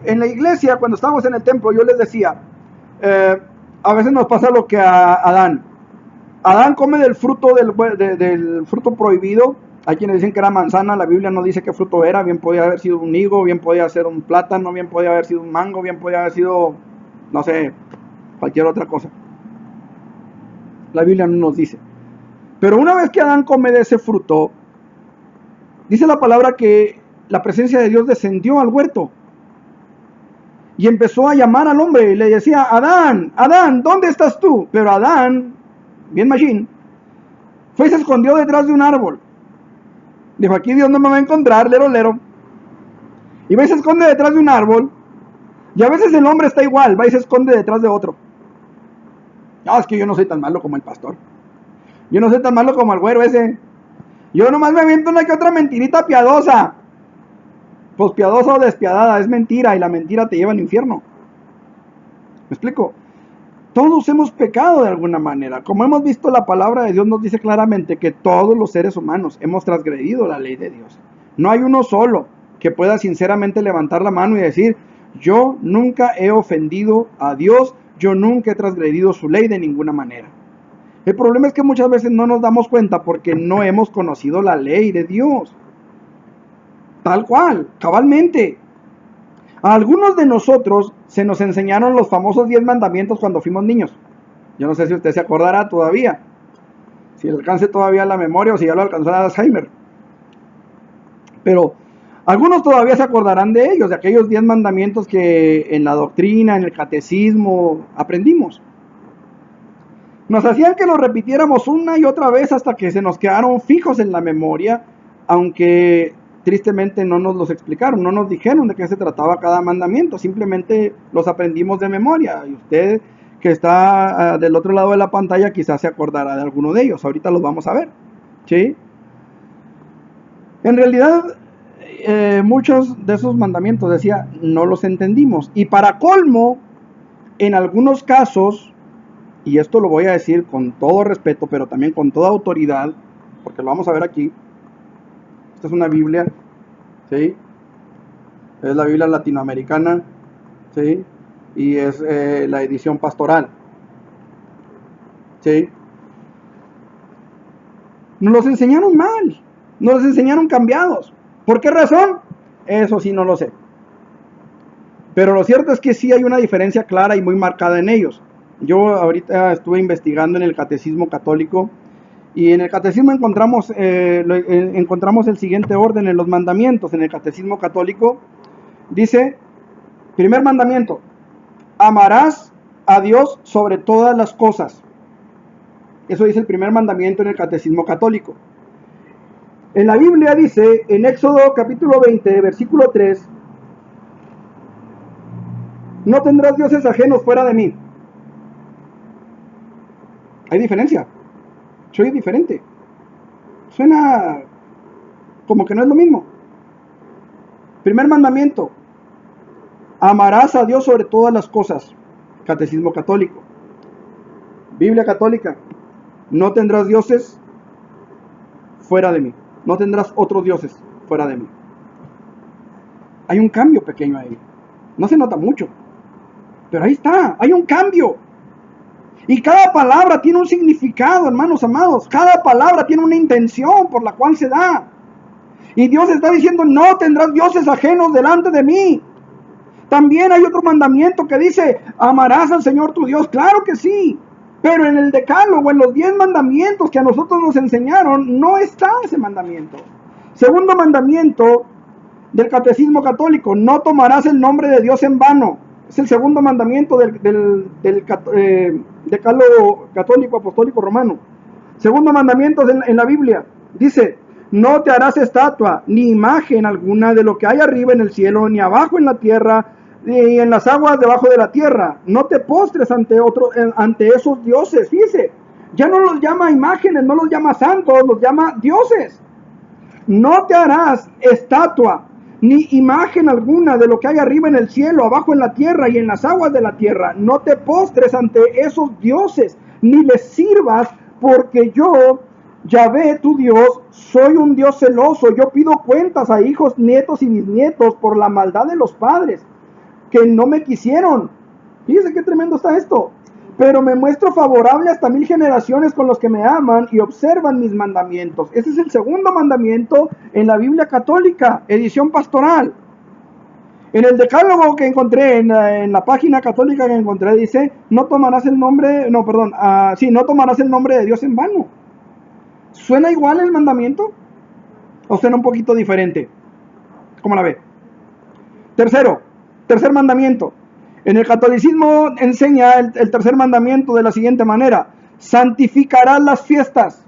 En la iglesia, cuando estábamos en el templo, yo les decía, a veces nos pasa lo que a Adán. Adán come del fruto del fruto prohibido. Hay quienes dicen que era manzana, la Biblia no dice qué fruto era, bien podía haber sido un higo, bien podía ser un plátano, bien podía haber sido un mango, bien podía haber sido, no sé, cualquier otra cosa. La Biblia no nos dice. Pero una vez que Adán come de ese fruto, dice la palabra que la presencia de Dios descendió al huerto y empezó a llamar al hombre y le decía, Adán, Adán, ¿dónde estás tú? Pero Adán, bien machín, fue y se escondió detrás de un árbol. Dijo, aquí Dios no me va a encontrar, lero, lero. Y va y se esconde detrás de un árbol. Y a veces el hombre está igual, va y se esconde detrás de otro. No, es que yo no soy tan malo como el pastor. Yo no soy tan malo como el güero ese. Yo nomás me aviento una que otra mentirita piadosa. Pues piadosa o despiadada, es mentira y la mentira te lleva al infierno. ¿Me explico? Todos hemos pecado de alguna manera. Como hemos visto, la palabra de Dios nos dice claramente que todos los seres humanos hemos transgredido la ley de Dios. No hay uno solo que pueda sinceramente levantar la mano y decir, yo nunca he ofendido a Dios, yo nunca he transgredido su ley de ninguna manera. El problema es que muchas veces no nos damos cuenta porque no hemos conocido la ley de Dios. Tal cual, cabalmente. A algunos de nosotros se nos enseñaron los famosos 10 mandamientos cuando fuimos niños. Yo no sé si usted se acordará todavía, si le alcance todavía la memoria o si ya lo alcanzó el Alzheimer. Pero algunos todavía se acordarán de ellos, de aquellos 10 mandamientos que en la doctrina, en el catecismo, aprendimos. Nos hacían que los repitiéramos una y otra vez hasta que se nos quedaron fijos en la memoria, aunque tristemente no nos los explicaron, no nos dijeron de qué se trataba cada mandamiento, simplemente los aprendimos de memoria. Y usted que está del otro lado de la pantalla quizás se acordará de alguno de ellos, ahorita los vamos a ver, ¿sí? En realidad, muchos de esos mandamientos, decía, no los entendimos. Y para colmo, en algunos casos, y esto lo voy a decir con todo respeto, pero también con toda autoridad, porque lo vamos a ver aquí. Esta es una Biblia, ¿sí? Es la Biblia latinoamericana, ¿sí? Y es la edición pastoral, ¿sí? Nos los enseñaron mal, nos los enseñaron cambiados. ¿Por qué razón? Eso sí no lo sé. Pero lo cierto es que sí hay una diferencia clara y muy marcada en ellos. Yo ahorita estuve investigando en el Catecismo Católico y en el Catecismo encontramos el siguiente orden en los mandamientos. En el Catecismo Católico dice, primer mandamiento, amarás a Dios sobre todas las cosas. Eso dice el primer mandamiento en el Catecismo Católico. En la Biblia dice, en Éxodo capítulo 20, versículo 3, no tendrás dioses ajenos fuera de mí. Hay diferencia. Soy diferente. Suena como que no es lo mismo. Primer mandamiento. Amarás a Dios sobre todas las cosas. Catecismo Católico. Biblia Católica. No tendrás dioses fuera de mí. No tendrás otros dioses fuera de mí. Hay un cambio pequeño ahí. No se nota mucho. Pero ahí está. Hay un cambio. Y cada palabra tiene un significado, hermanos amados. Cada palabra tiene una intención por la cual se da. Y Dios está diciendo, no tendrás dioses ajenos delante de mí. También hay otro mandamiento que dice, amarás al Señor tu Dios. Claro que sí. Pero en el Decálogo, en los 10 mandamientos que a nosotros nos enseñaron, no está ese mandamiento. Segundo mandamiento del Catecismo Católico, no tomarás el nombre de Dios en vano. Es el segundo mandamiento del Decálogo Católico Apostólico Romano. Segundo mandamiento en la Biblia. Dice, no te harás estatua, ni imagen alguna de lo que hay arriba en el cielo, ni abajo en la tierra, y en las aguas debajo de la tierra. No te postres ante esos dioses. Fíjese, ya no los llama imágenes, no los llama santos, los llama dioses. No te harás estatua ni imagen alguna de lo que hay arriba en el cielo, abajo en la tierra y en las aguas de la tierra. No te postres ante esos dioses, ni les sirvas, porque yo, Yahvé, tu Dios, soy un Dios celoso. Yo pido cuentas a hijos, nietos y bisnietos por la maldad de los padres, que no me quisieron. Fíjense qué tremendo está esto. Pero me muestro favorable hasta 1000 generaciones con los que me aman y observan mis mandamientos. Ese es el segundo mandamiento en la Biblia católica, edición pastoral. En el decálogo que encontré, en la página católica que encontré, dice, no tomarás el nombre, no tomarás el nombre de Dios en vano. ¿Suena igual el mandamiento? ¿O suena un poquito diferente? ¿Cómo la ve? Tercer mandamiento. En el catolicismo enseña el tercer mandamiento de la siguiente manera: santificarás las fiestas.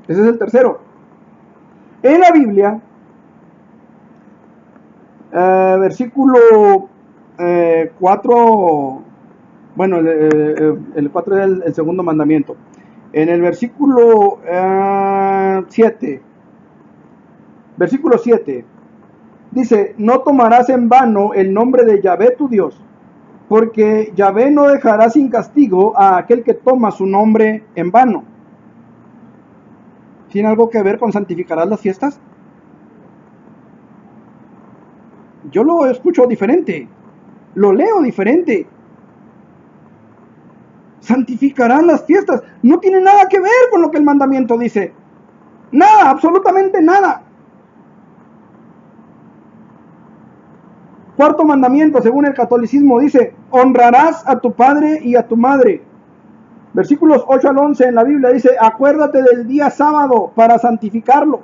Ese es el tercero. En la Biblia, versículo 4, bueno, el 4 es el segundo mandamiento. En el versículo 7, dice, no tomarás en vano el nombre de Yahvé tu Dios, porque Yahvé no dejará sin castigo a aquel que toma su nombre en vano. ¿Tiene algo que ver con santificarás las fiestas? Yo lo escucho diferente, lo leo diferente. Santificarán las fiestas. No tiene nada que ver con lo que el mandamiento dice. Nada, absolutamente nada. Cuarto mandamiento, según el catolicismo, dice, honrarás a tu padre y a tu madre. Versículos 8 al 11 en la Biblia dice, acuérdate del día sábado para santificarlo.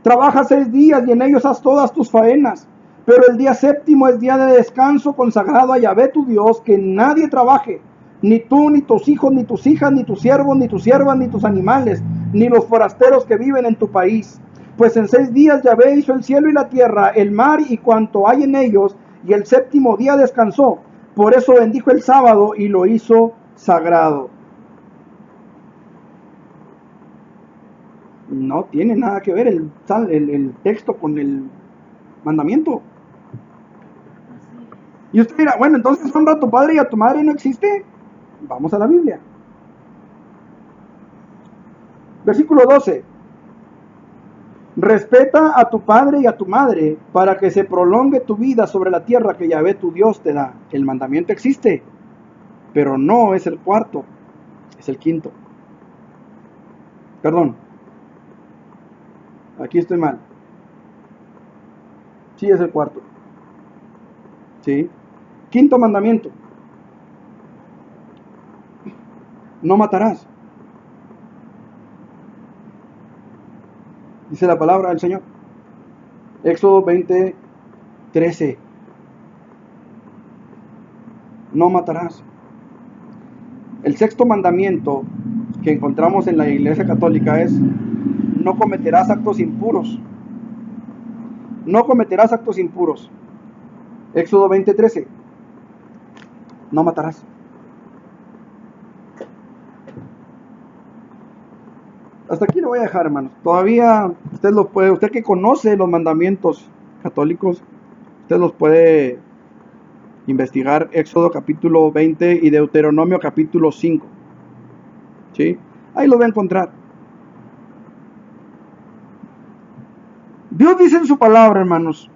Trabaja 6 días y en ellos haz todas tus faenas. Pero el día séptimo es día de descanso consagrado a Yahvé tu Dios, que nadie trabaje. Ni tú, ni tus hijos, ni tus hijas, ni tus siervos, ni tus siervas, ni tus animales, ni los forasteros que viven en tu país. Pues en 6 días Yahvé hizo el cielo y la tierra, el mar y cuanto hay en ellos, y el séptimo día descansó. Por eso bendijo el sábado y lo hizo sagrado. No tiene nada que ver el texto con el mandamiento. Y usted dirá, bueno, entonces honra a tu padre y a tu madre no existe. Vamos a la Biblia. Versículo 12. Respeta a tu padre y a tu madre para que se prolongue tu vida sobre la tierra que Yahvé tu Dios te da. El mandamiento existe, pero no es el cuarto, es el quinto. Perdón. Aquí estoy mal. Sí, es el cuarto. Sí. Quinto mandamiento. No matarás. Dice la palabra del Señor. Éxodo 20:13. No matarás. El sexto mandamiento que encontramos en la Iglesia Católica es: no cometerás actos impuros. No cometerás actos impuros. Éxodo 20:13. No matarás. Hasta aquí lo voy a dejar, hermanos. Todavía usted lo puede, usted que conoce los mandamientos católicos, usted los puede investigar. Éxodo capítulo 20 y Deuteronomio capítulo 5. ¿Sí? Ahí lo va a encontrar. Dios dice en su palabra, hermanos,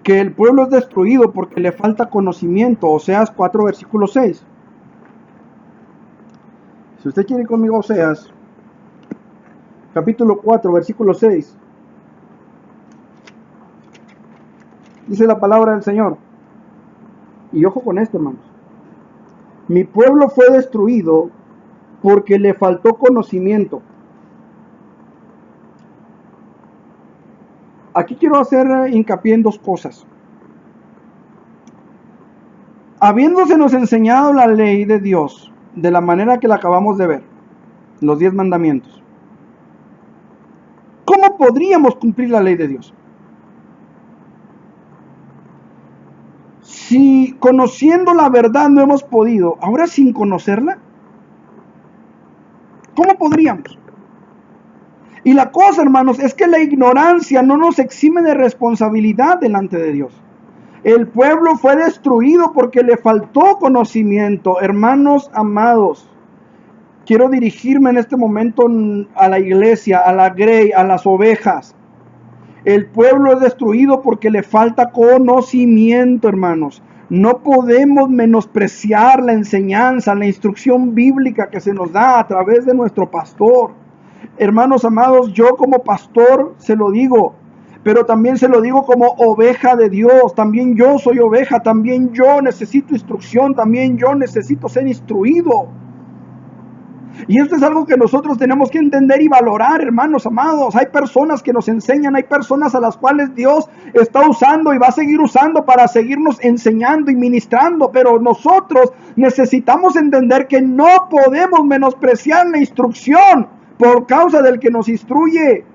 que el pueblo es destruido porque le falta conocimiento. Oseas 4, versículo 6. Si usted quiere ir conmigo a Oseas, capítulo 4, versículo 6. Dice la palabra del Señor. Y ojo con esto, hermanos. Mi pueblo fue destruido porque le faltó conocimiento. Aquí quiero hacer hincapié en dos cosas. Habiéndosenos enseñado la ley de Dios de la manera que la acabamos de ver, los 10 mandamientos, ¿cómo podríamos cumplir la ley de Dios? Si conociendo la verdad no hemos podido, ahora sin conocerla, ¿cómo podríamos? Y la cosa, hermanos, es que la ignorancia no nos exime de responsabilidad delante de Dios. El pueblo fue destruido porque le faltó conocimiento. Hermanos amados, quiero dirigirme en este momento a la iglesia, a la grey, a las ovejas. El pueblo es destruido porque le falta conocimiento, hermanos. No podemos menospreciar la enseñanza, la instrucción bíblica que se nos da a través de nuestro pastor. Hermanos amados, yo como pastor se lo digo, pero también se lo digo como oveja de Dios. También yo soy oveja, también yo necesito instrucción, también yo necesito ser instruido. Y esto es algo que nosotros tenemos que entender y valorar, hermanos amados. Hay personas que nos enseñan, hay personas a las cuales Dios está usando y va a seguir usando para seguirnos enseñando y ministrando, pero nosotros necesitamos entender que no podemos menospreciar la instrucción por causa del que nos instruye.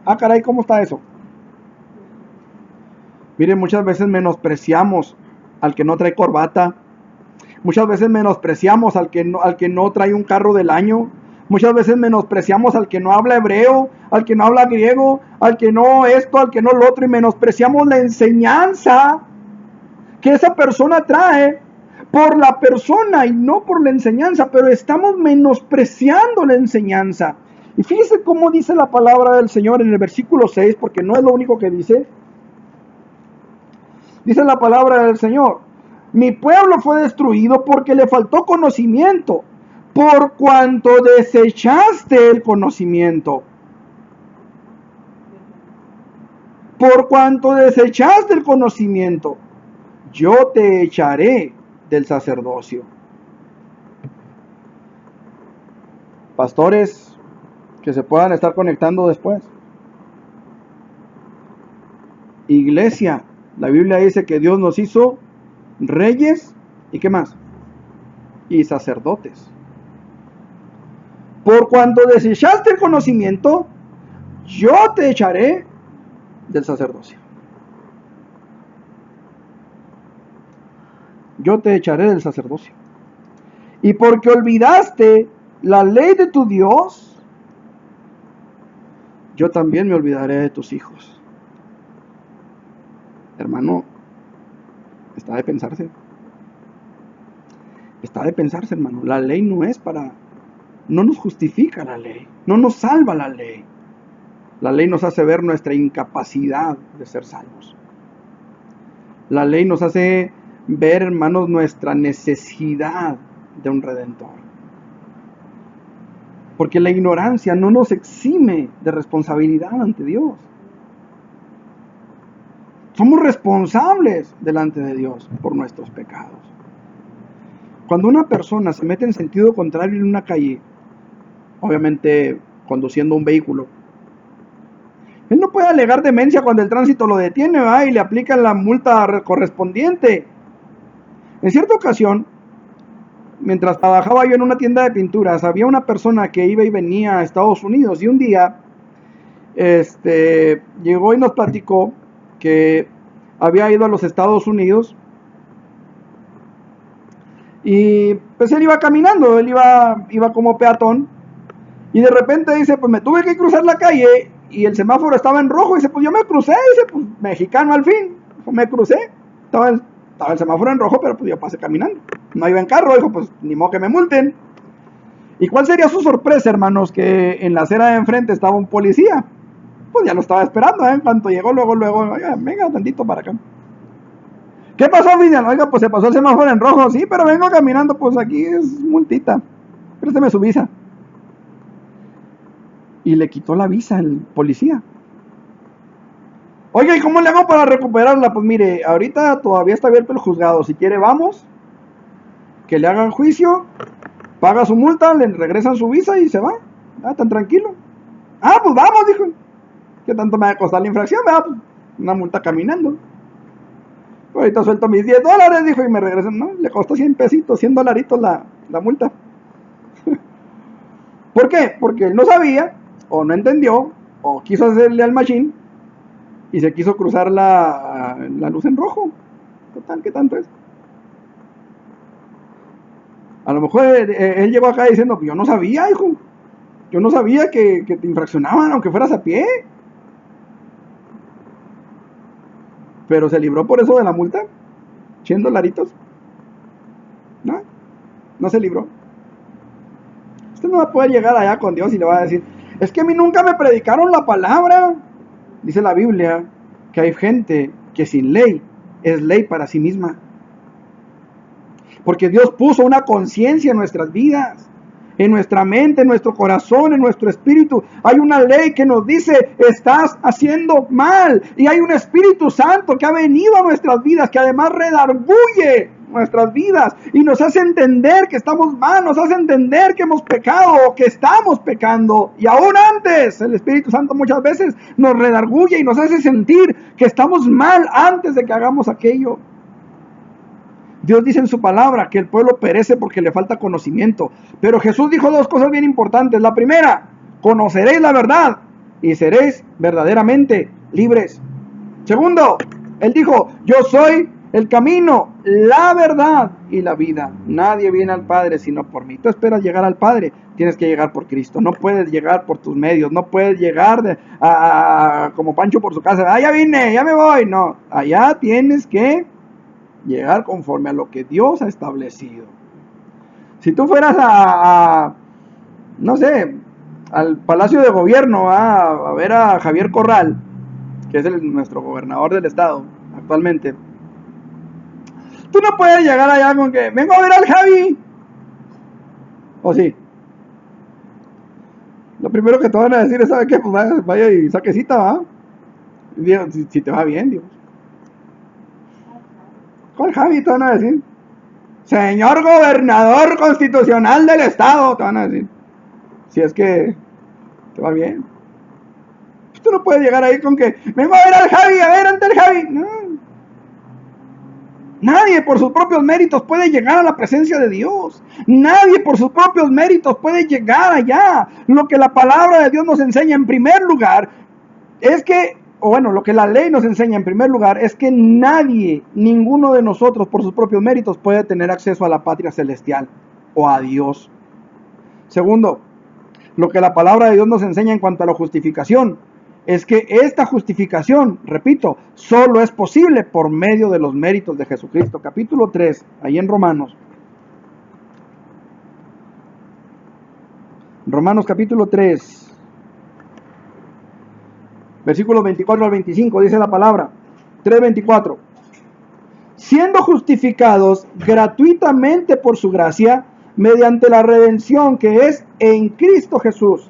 Ah, caray, ¿cómo está eso? Miren, muchas veces menospreciamos al que no trae corbata. Muchas veces menospreciamos al que no trae un carro del año. Muchas veces menospreciamos al que no habla hebreo, al que no habla griego, al que no esto, al que no lo otro. Y menospreciamos la enseñanza que esa persona trae por la persona y no por la enseñanza. Pero estamos menospreciando la enseñanza. Y fíjese cómo dice la palabra del Señor en el versículo 6, porque no es lo único que dice. Dice la palabra del Señor: mi pueblo fue destruido porque le faltó conocimiento, por cuanto desechaste el conocimiento. Por cuanto desechaste el conocimiento, yo te echaré del sacerdocio. Pastores que se puedan estar conectando después. Iglesia, la Biblia dice que Dios nos hizo reyes y ¿qué más? Y sacerdotes. Por cuanto desechaste el conocimiento, yo te echaré del sacerdocio. Yo te echaré del sacerdocio. Y porque olvidaste la ley de tu Dios, yo también me olvidaré de tus hijos. Hermano, está de pensarse. Está de pensarse, hermano. La ley no nos justifica la ley. No nos salva la ley. La ley nos hace ver nuestra incapacidad de ser salvos. La ley nos hace ver, hermanos, nuestra necesidad de un redentor. Porque la ignorancia no nos exime de responsabilidad ante Dios. Somos responsables delante de Dios por nuestros pecados. Cuando una persona se mete en sentido contrario en una calle, obviamente conduciendo un vehículo, él no puede alegar demencia cuando el tránsito lo detiene, ¿verdad? Y le aplican la multa correspondiente. En cierta ocasión, mientras trabajaba yo en una tienda de pinturas, había una persona que iba y venía a Estados Unidos, y un día llegó y nos platicó que había ido a los Estados Unidos y pues él iba caminando, él iba como peatón, y de repente dice, pues me tuve que cruzar la calle y el semáforo estaba en rojo, y dice, pues yo me crucé, dice, pues mexicano al fin, me crucé, estaba el semáforo en rojo, pero pues yo pasé caminando, no iba en carro, dijo, pues ni modo que me multen. ¿Y cuál sería su sorpresa, hermanos? Que en la acera de enfrente estaba un policía. Pues ya lo estaba esperando, En cuanto llegó, luego, oiga, venga tantito para acá. ¿Qué pasó, oficial? Oiga, pues se pasó el semáforo en rojo. Sí, pero vengo caminando, pues aquí es multita. Présteme su visa. Y le quitó la visa el policía. Oiga, ¿y cómo le hago para recuperarla? Pues mire, ahorita todavía está abierto el juzgado. Si quiere, vamos. Que le hagan juicio. Paga su multa, le regresan su visa y se va. Ah, tan tranquilo. Ah, pues vamos, dijo. ¿Qué tanto me va a costar la infracción? Pues una multa caminando. Ahorita suelto mis $10, dijo, y me regresan. No, le costó 100 pesitos, $100 la multa. ¿Por qué? Porque él no sabía, o no entendió, o quiso hacerle al machín, y se quiso cruzar la luz en rojo. Total, ¿qué tanto es? A lo mejor él llegó acá diciendo, yo no sabía, hijo. Yo no sabía que te infraccionaban aunque fueras a pie. Pero se libró por eso de la multa. $100. No, no se libró. Usted no va a poder llegar allá con Dios y le va a decir, es que a mí nunca me predicaron la palabra. Dice la Biblia que hay gente que sin ley es ley para sí misma. Porque Dios puso una conciencia en nuestras vidas, en nuestra mente, en nuestro corazón, en nuestro espíritu. Hay una ley que nos dice, estás haciendo mal. Y hay un Espíritu Santo que ha venido a nuestras vidas, que además redarguye nuestras vidas y nos hace entender que estamos mal, nos hace entender que hemos pecado o que estamos pecando. Y aún antes, el Espíritu Santo muchas veces nos redarguye y nos hace sentir que estamos mal antes de que hagamos aquello. Dios dice en su palabra que el pueblo perece porque le falta conocimiento. Pero Jesús dijo dos cosas bien importantes. La primera, conoceréis la verdad y seréis verdaderamente libres. Segundo, Él dijo, yo soy el camino, la verdad y la vida. Nadie viene al Padre sino por mí. Tú esperas llegar al Padre, tienes que llegar por Cristo. No puedes llegar por tus medios, no puedes llegar como Pancho por su casa. Ya vine, ya me voy. No, allá tienes que llegar conforme a lo que Dios ha establecido. Si tú fueras no sé, al Palacio de Gobierno a ver a Javier Corral, que es nuestro gobernador del estado actualmente, tú no puedes llegar allá con que vengo a ver al Javi. ¿O sí? Lo primero que te van a decir es, ¿sabe qué? Pues vaya y saque cita, ¿va? Si te va bien, Dios. ¿Cuál Javi? Te van a decir. Señor gobernador constitucional del estado, te van a decir. Si es que te va bien. Tú no puedes llegar ahí con que vengo a ver al Javi, a ver ante el Javi. No. Nadie por sus propios méritos puede llegar a la presencia de Dios. Nadie por sus propios méritos puede llegar allá. Lo que la palabra de Dios nos enseña en primer lugar es que, o bueno, lo que la ley nos enseña en primer lugar es que nadie, ninguno de nosotros por sus propios méritos puede tener acceso a la patria celestial o a Dios. Segundo, lo que la palabra de Dios nos enseña en cuanto a la justificación es que esta justificación, repito, solo es posible por medio de los méritos de Jesucristo. Capítulo 3, ahí en Romanos. Romanos capítulo 3, versículos 24 al 25, dice la palabra. 3:24. Siendo justificados gratuitamente por su gracia, mediante la redención que es en Cristo Jesús,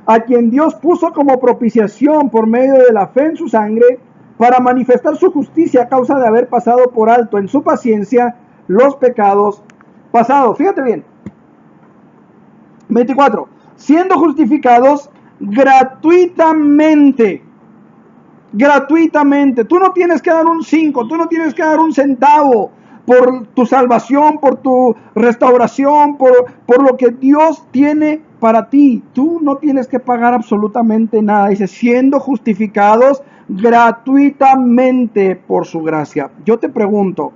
a quien Dios puso como propiciación por medio de la fe en su sangre, para manifestar su justicia a causa de haber pasado por alto en su paciencia los pecados pasados. Fíjate bien. 24. Siendo justificados gratuitamente. Gratuitamente. Tú no tienes que dar un 5, tú no tienes que dar un centavo por tu salvación, por tu restauración, por lo que Dios tiene para ti. Tú no tienes que pagar absolutamente nada. Dice, siendo justificados gratuitamente por su gracia. Yo te pregunto,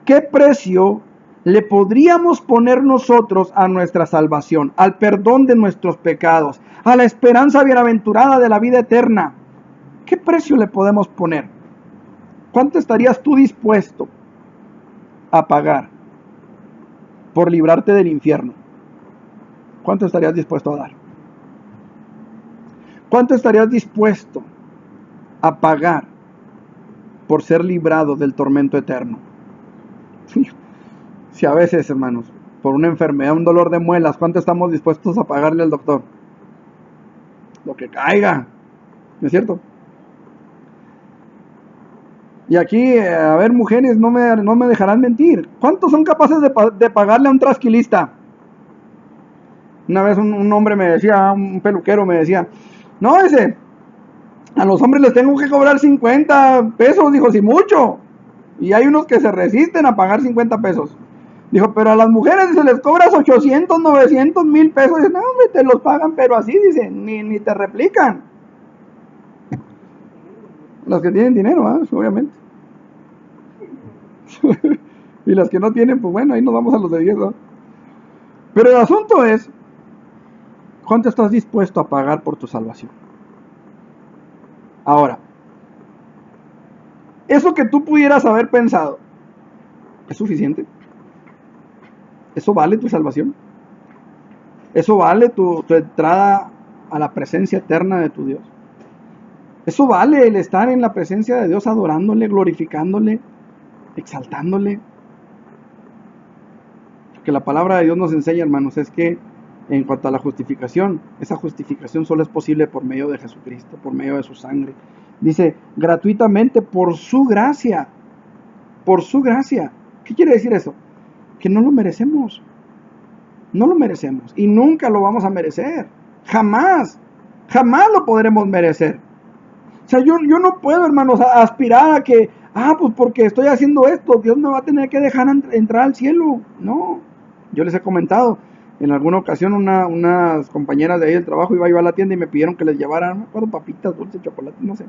¿qué precio le podríamos poner nosotros a nuestra salvación, al perdón de nuestros pecados, a la esperanza bienaventurada de la vida eterna? ¿Qué precio le podemos poner? ¿Cuánto estarías tú dispuesto a pagar por librarte del infierno? ¿Cuánto estarías dispuesto a dar? ¿Cuánto estarías dispuesto a pagar por ser librado del tormento eterno? Si a veces, hermanos, por una enfermedad, un dolor de muelas, ¿cuánto estamos dispuestos a pagarle al doctor? Lo que caiga, ¿no es cierto? Y aquí, a ver, mujeres, no me dejarán mentir. ¿Cuántos son capaces de pagarle a un trasquilista? Una vez un hombre me decía, un peluquero me decía, no, a los hombres les tengo que cobrar 50 pesos, dijo, si mucho. Y hay unos que se resisten a pagar 50 pesos. Dijo, pero a las mujeres se les cobras 800, 900, 1000 pesos. Dice, no, hombre, te los pagan, pero así, dice, ni te replican. Los que tienen dinero, obviamente. Y las que no tienen, pues bueno, ahí nos vamos a los de 10, ¿no? Pero el asunto es, ¿cuánto estás dispuesto a pagar por tu salvación? Ahora, eso que tú pudieras haber pensado, ¿es suficiente? ¿Eso vale tu salvación? ¿Eso vale tu entrada a la presencia eterna de tu Dios? ¿Eso vale el estar en la presencia de Dios adorándole, glorificándole, exaltándole? Lo que la palabra de Dios nos enseña, hermanos, es que en cuanto a la justificación, esa justificación solo es posible por medio de Jesucristo, por medio de su sangre. Dice, gratuitamente, por su gracia. Por su gracia. ¿Qué quiere decir eso? Que no lo merecemos. No lo merecemos. Y nunca lo vamos a merecer. Jamás. Jamás lo podremos merecer. O sea, yo no puedo, hermanos, aspirar a que, pues porque estoy haciendo esto, Dios me va a tener que dejar entrar al cielo. No. Yo les he comentado, en alguna ocasión unas compañeras de ahí del trabajo iba a a la tienda y me pidieron que les llevara, no me acuerdo, papitas, dulces, chocolate, no sé.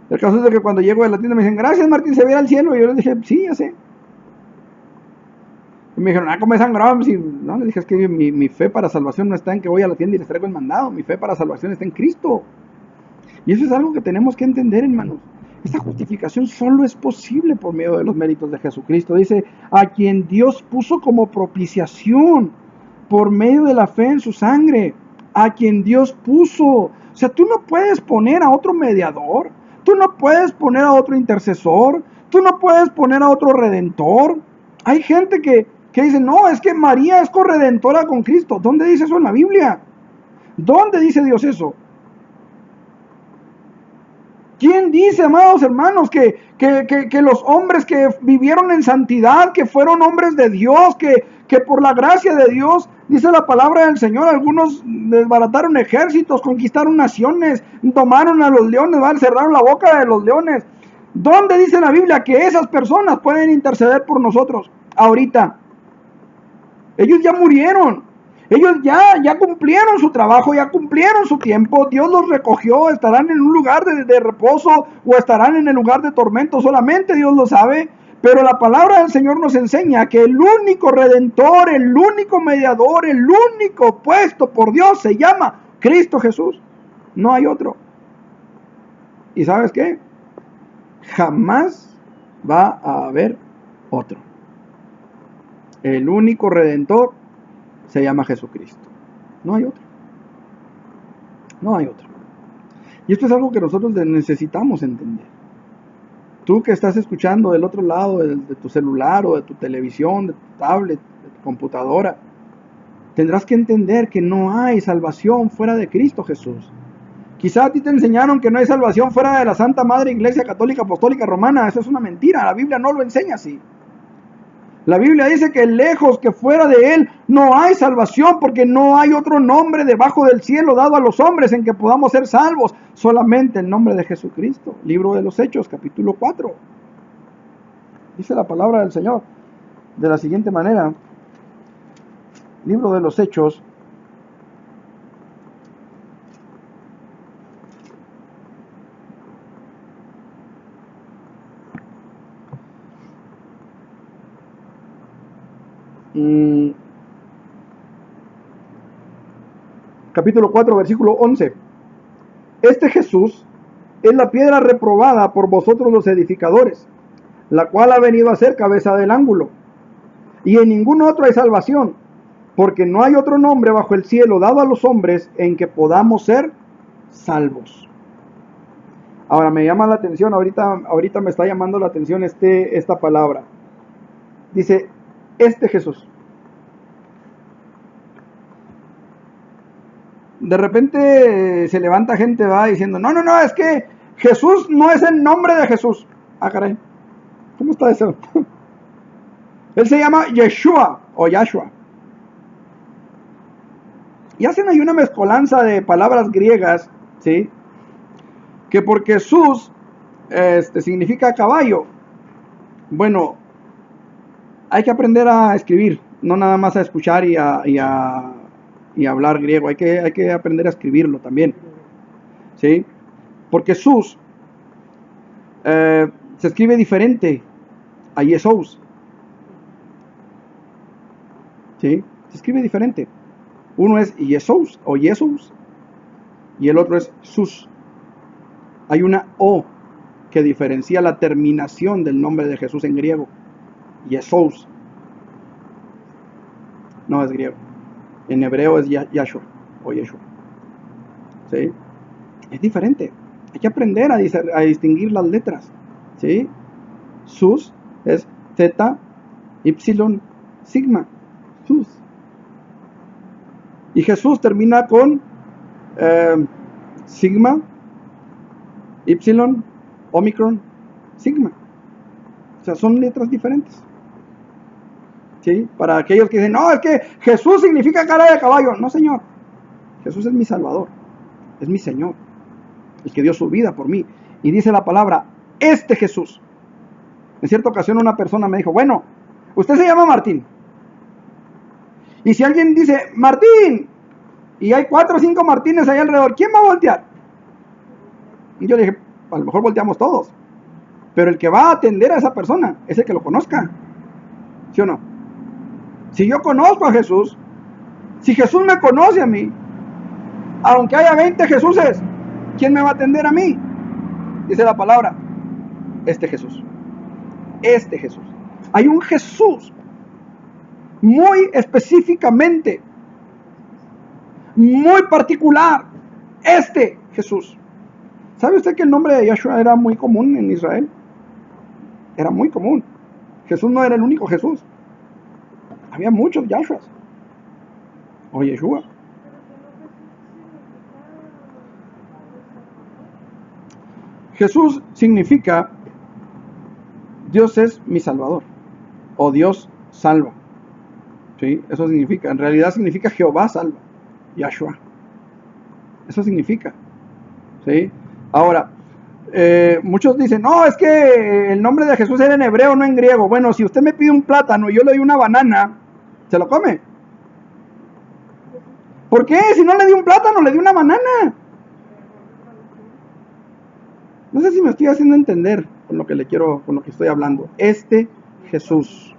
El caso es de que cuando llego de la tienda me dicen, gracias Martín, se va a ir al cielo. Y yo les dije, sí, ya sé. Y me dijeron, come sangrón. Y no, les dije, es que mi fe para salvación no está en que voy a la tienda y les traigo el mandado. Mi fe para salvación está en Cristo. Y eso es algo que tenemos que entender, hermanos. Esta justificación solo es posible por medio de los méritos de Jesucristo. Dice, a quien Dios puso como propiciación por medio de la fe en su sangre. A quien Dios puso. O sea, tú no puedes poner a otro mediador. Tú no puedes poner a otro intercesor. Tú no puedes poner a otro redentor. Hay gente que dice, no, es que María es corredentora con Cristo. ¿Dónde dice eso en la Biblia? ¿Dónde dice Dios eso? ¿Quién dice, amados hermanos, que los hombres que vivieron en santidad, que fueron hombres de Dios, que por la gracia de Dios, dice la palabra del Señor, algunos desbarataron ejércitos, conquistaron naciones, tomaron a los leones, cerraron la boca de los leones? ¿Dónde dice la Biblia que esas personas pueden interceder por nosotros ahorita? Ellos ya murieron. Ellos ya cumplieron su trabajo, ya cumplieron su tiempo. Dios los recogió, estarán en un lugar de reposo o estarán en el lugar de tormento. Solamente Dios lo sabe. Pero la palabra del Señor nos enseña que el único redentor, el único mediador, el único puesto por Dios se llama Cristo Jesús. No hay otro. ¿Y sabes qué? Jamás va a haber otro. El único redentor se llama Jesucristo. No hay otro. No hay otro. Y esto es algo que nosotros necesitamos entender. Tú que estás escuchando del otro lado de tu celular o de tu televisión, de tu tablet, de tu computadora, tendrás que entender que no hay salvación fuera de Cristo Jesús. Quizá a ti te enseñaron que no hay salvación fuera de la Santa Madre Iglesia Católica Apostólica Romana. Eso es una mentira. La Biblia no lo enseña así. La Biblia dice que lejos, que fuera de Él, no hay salvación, porque no hay otro nombre debajo del cielo dado a los hombres en que podamos ser salvos. Solamente el nombre de Jesucristo. Libro de los Hechos, capítulo 4. Dice la palabra del Señor de la siguiente manera. Libro de los Hechos, capítulo 4, versículo 11. Este Jesús es la piedra reprobada por vosotros los edificadores, la cual ha venido a ser cabeza del ángulo. Y en ningún otro hay salvación, porque no hay otro nombre bajo el cielo dado a los hombres en que podamos ser salvos. Ahora me llama la atención, ahorita me está llamando la atención esta palabra. Dice, este Jesús. De repente se levanta gente, va diciendo, no, es que Jesús no es el nombre de Jesús. Ah, caray, ¿cómo está eso? Él se llama Yeshua o Yahshua. Y hacen ahí una mezcolanza de palabras griegas, ¿sí? Que por Jesús significa caballo. Bueno, hay que aprender a escribir, no nada más a escuchar y a hablar griego. Hay que aprender a escribirlo también, ¿sí? Porque Jesús se escribe diferente a Jesús. ¿Sí? Se escribe diferente. Uno es Jesús o Jesús y el otro es Sus. Hay una O que diferencia la terminación del nombre de Jesús en griego. Jesús. No es griego. En hebreo es Yahshua o Yeshua. ¿Sí? Es diferente. Hay que aprender a distinguir las letras. ¿Sí? Sus es Z, Y, sigma. Sus. Y Jesús termina con sigma, Y, omicron, sigma. O sea, son letras diferentes. ¿Sí? Para aquellos que dicen, no, es que Jesús significa cara de caballo. No, Señor. Jesús es mi Salvador. Es mi Señor. El que dio su vida por mí. Y dice la palabra, este Jesús. En cierta ocasión una persona me dijo, bueno, usted se llama Martín. Y si alguien dice, Martín, y hay 4 o 5 Martínez ahí alrededor, ¿quién va a voltear? Y yo le dije, a lo mejor volteamos todos. Pero el que va a atender a esa persona es el que lo conozca. ¿Sí o no? Si yo conozco a Jesús, si Jesús me conoce a mí, aunque haya 20 Jesuses, ¿quién me va a atender a mí? Dice la palabra, este Jesús. Este Jesús. Hay un Jesús muy específicamente, muy particular. Este Jesús. ¿Sabe usted que el nombre de Yahshua era muy común en Israel? Era muy común. Jesús no era el único Jesús. Había muchos Yahshuas. O Yeshua. Jesús significa Dios es mi Salvador. O Dios salva. ¿Sí? Eso significa. En realidad significa Jehová salva. Yahshua. Eso significa. ¿Sí? Ahora, muchos dicen, no, es que el nombre de Jesús era en hebreo, no en griego. Bueno, si usted me pide un plátano y yo le doy una banana, ¿se lo come? ¿Por qué? Si no le di un plátano, le di una banana. No sé si me estoy haciendo entender con lo que estoy hablando. Este Jesús.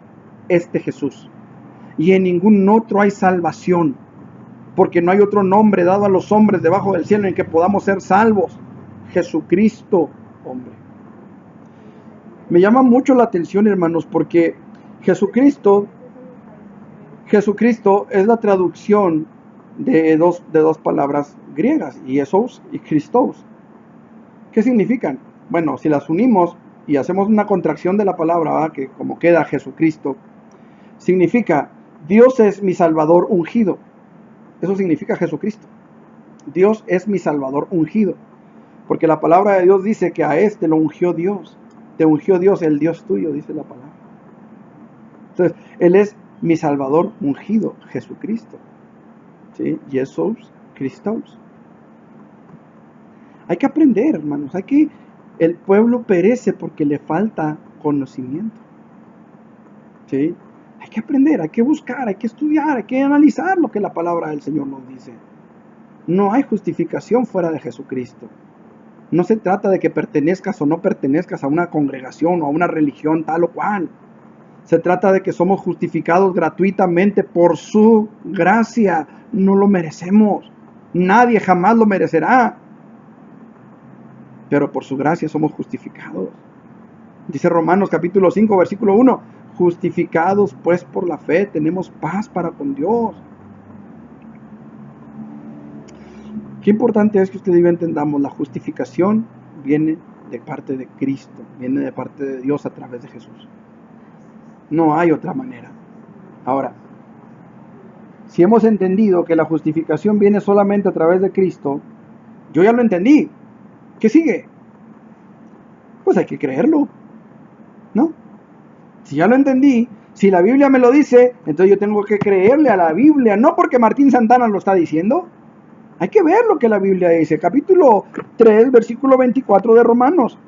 Y en ningún otro hay salvación. Porque no hay otro nombre dado a los hombres debajo del cielo en que podamos ser salvos. Jesucristo, hombre. Me llama mucho la atención, hermanos, porque Jesucristo es la traducción de dos palabras griegas, Jesús y Christos. ¿Qué significan? Bueno, si las unimos y hacemos una contracción de la palabra, ¿verdad? Que como queda Jesucristo, significa Dios es mi Salvador ungido. Eso significa Jesucristo. Dios es mi Salvador ungido. Porque la palabra de Dios dice que a este lo ungió Dios. Te ungió Dios, el Dios tuyo, dice la palabra. Entonces, Él es mi Salvador ungido, Jesucristo. ¿Sí? Jesús, Christos. Hay que aprender, hermanos. El pueblo perece porque le falta conocimiento. ¿Sí? Hay que aprender, hay que buscar, hay que estudiar, hay que analizar lo que la palabra del Señor nos dice. No hay justificación fuera de Jesucristo. No se trata de que pertenezcas o no pertenezcas a una congregación o a una religión tal o cual. Se trata de que somos justificados gratuitamente por su gracia. No lo merecemos. Nadie jamás lo merecerá. Pero por su gracia somos justificados. Dice Romanos capítulo 5, versículo 1. Justificados pues por la fe tenemos paz para con Dios. Qué importante es que usted y yo entendamos, la justificación viene de parte de Cristo, viene de parte de Dios a través de Jesús. No hay otra manera. Ahora, si hemos entendido que la justificación viene solamente a través de Cristo, yo ya lo entendí. ¿Qué sigue? Pues hay que creerlo, ¿no? Si ya lo entendí, si la Biblia me lo dice, entonces yo tengo que creerle a la Biblia, no porque Martín Santana lo está diciendo. Hay que ver lo que la Biblia dice. Capítulo 3, versículo 24 de Romanos.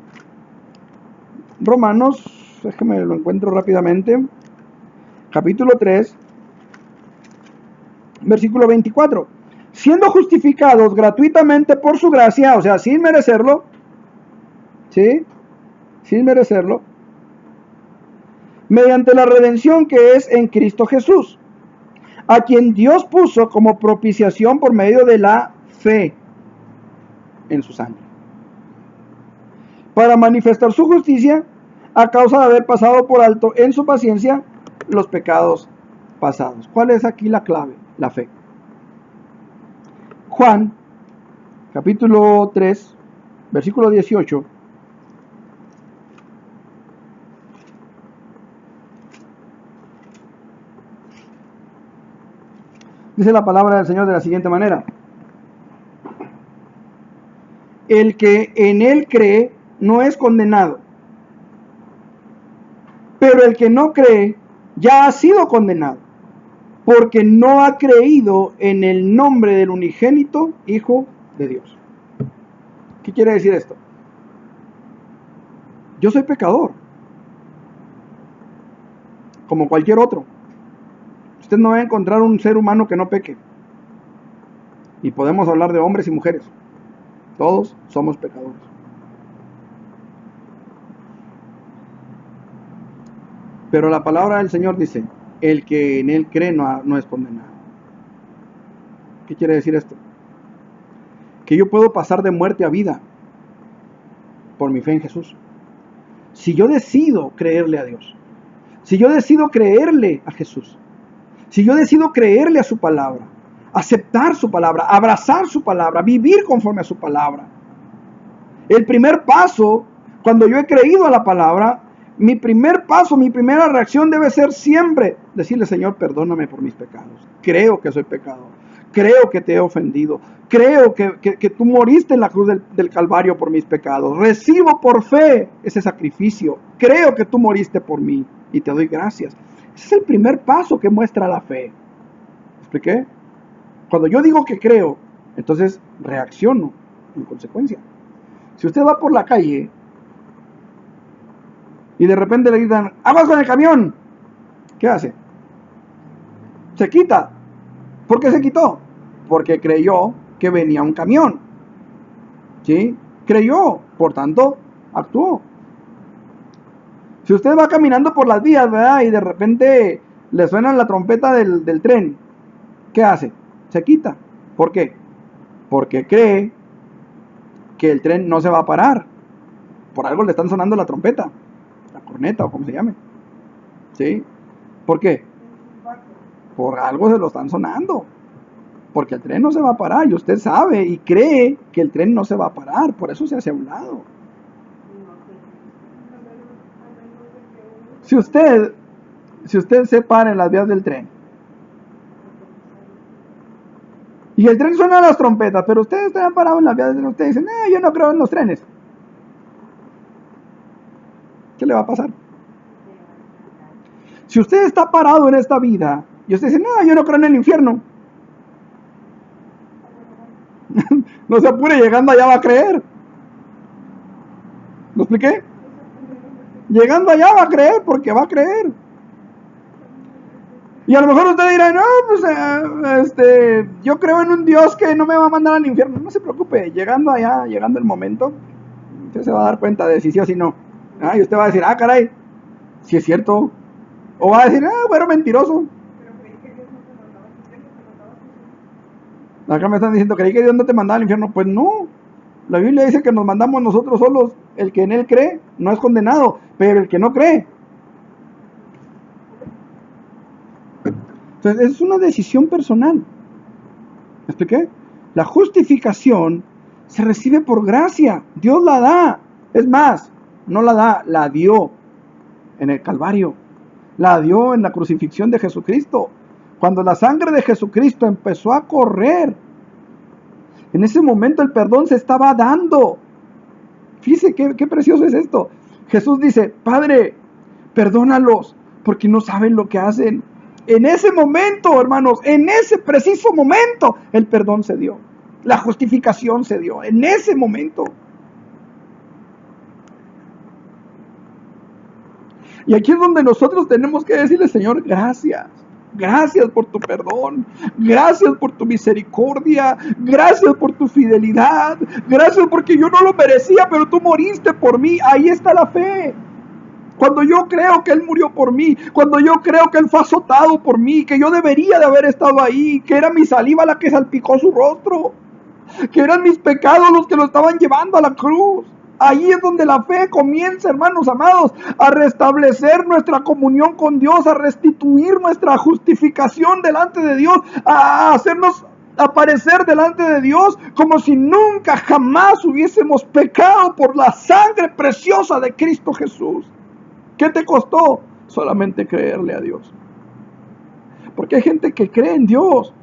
Romanos, déjeme lo encuentro rápidamente. Capítulo 3, versículo 24. Siendo justificados gratuitamente por su gracia, o sea, sin merecerlo, ¿sí? Sin merecerlo. mediante la redención que es en Cristo Jesús, a quien Dios puso como propiciación por medio de la fe en su sangre, para manifestar su justicia a causa de haber pasado por alto en su paciencia los pecados pasados. ¿Cuál es aquí la clave? La fe. Juan, capítulo 3, versículo 18. Dice la palabra del Señor de la siguiente manera: el que en él cree no es condenado, pero el que no cree ya ha sido condenado, porque no ha creído en el nombre del unigénito Hijo de Dios. ¿Qué quiere decir esto? Yo soy pecador, como cualquier otro. Usted no va a encontrar un ser humano que no peque. Y podemos hablar de hombres y mujeres. Todos somos pecadores. Pero la palabra del Señor dice: el que en él cree no es condenado. ¿Qué quiere decir esto? Que yo puedo pasar de muerte a vida por mi fe en Jesús. Si yo decido creerle a Dios, si yo decido creerle a Jesús, si yo decido creerle a su palabra, aceptar su palabra, abrazar su palabra, vivir conforme a su palabra. El primer paso, cuando yo he creído a la palabra, mi primer paso, mi primera reacción debe ser siempre decirle: Señor, perdóname por mis pecados. Creo que soy pecador. Creo que te he ofendido. Creo que tú moriste en la cruz del Calvario por mis pecados. Recibo por fe ese sacrificio. Creo que tú moriste por mí y te doy gracias. Ese es el primer paso que muestra la fe. ¿Me expliqué? Cuando yo digo que creo, entonces reacciono en consecuencia. Si usted va por la calle y de repente le gritan: ¡aguas con el camión! ¿Qué hace? Se quita. ¿Por qué se quitó? Porque creyó que venía un camión. ¿Sí? Creyó, por tanto, actuó. Si usted va caminando por las vías, ¿verdad?, y de repente le suena la trompeta del tren, ¿qué hace? Se quita. ¿Por qué? Porque cree que el tren no se va a parar. Por algo le están sonando la trompeta, la corneta o como se llame. ¿Sí? ¿Por qué? Por algo se lo están sonando. Porque el tren no se va a parar y usted sabe y cree que el tren no se va a parar. Por eso se hace a un lado. Si usted se para en las vías del tren y el tren suena las trompetas, pero usted está parado en las vías del tren, usted dice: yo no creo en los trenes. ¿Qué le va a pasar? Si usted está parado en esta vida y usted dice: yo no creo en el infierno, no se apure, llegando allá va a creer. ¿Lo expliqué? Llegando allá va a creer, porque va a creer. Y a lo mejor usted dirá: no, pues yo creo en un Dios que no me va a mandar al infierno. No se preocupe, llegando allá, llegando el momento, usted se va a dar cuenta de si sí o si no. Y usted va a decir: caray, si es cierto. O va a decir: bueno, mentiroso. Acá me están diciendo: creí que Dios no te mandaba al infierno. Pues no, la Biblia dice que nos mandamos nosotros solos. El que en él cree no es condenado, pero el que no cree. Entonces es una decisión personal. ¿Me expliqué? La justificación se recibe por gracia. Dios la da. Es más, no la da, la dio en el Calvario. La dio en la crucifixión de Jesucristo. Cuando la sangre de Jesucristo empezó a correr, en ese momento el perdón se estaba dando. Fíjese qué precioso es esto. Jesús dice: Padre, perdónalos, porque no saben lo que hacen. En ese momento, hermanos, en ese preciso momento, el perdón se dio. La justificación se dio. En ese momento. Y aquí es donde nosotros tenemos que decirle: Señor, gracias. Gracias por tu perdón, gracias por tu misericordia, gracias por tu fidelidad, gracias porque yo no lo merecía, pero tú moriste por mí. Ahí está la fe. cuando yo creo que Él murió por mí, cuando yo creo que Él fue azotado por mí, que yo debería de haber estado ahí, que era mi saliva la que salpicó su rostro, que eran mis pecados los que lo estaban llevando a la cruz. Ahí es donde la fe comienza, hermanos amados, a restablecer nuestra comunión con Dios, a restituir nuestra justificación delante de Dios, a hacernos aparecer delante de Dios como si nunca jamás hubiésemos pecado por la sangre preciosa de Cristo Jesús. ¿Qué te costó? Solamente creerle a Dios. Porque hay gente que cree en Dios,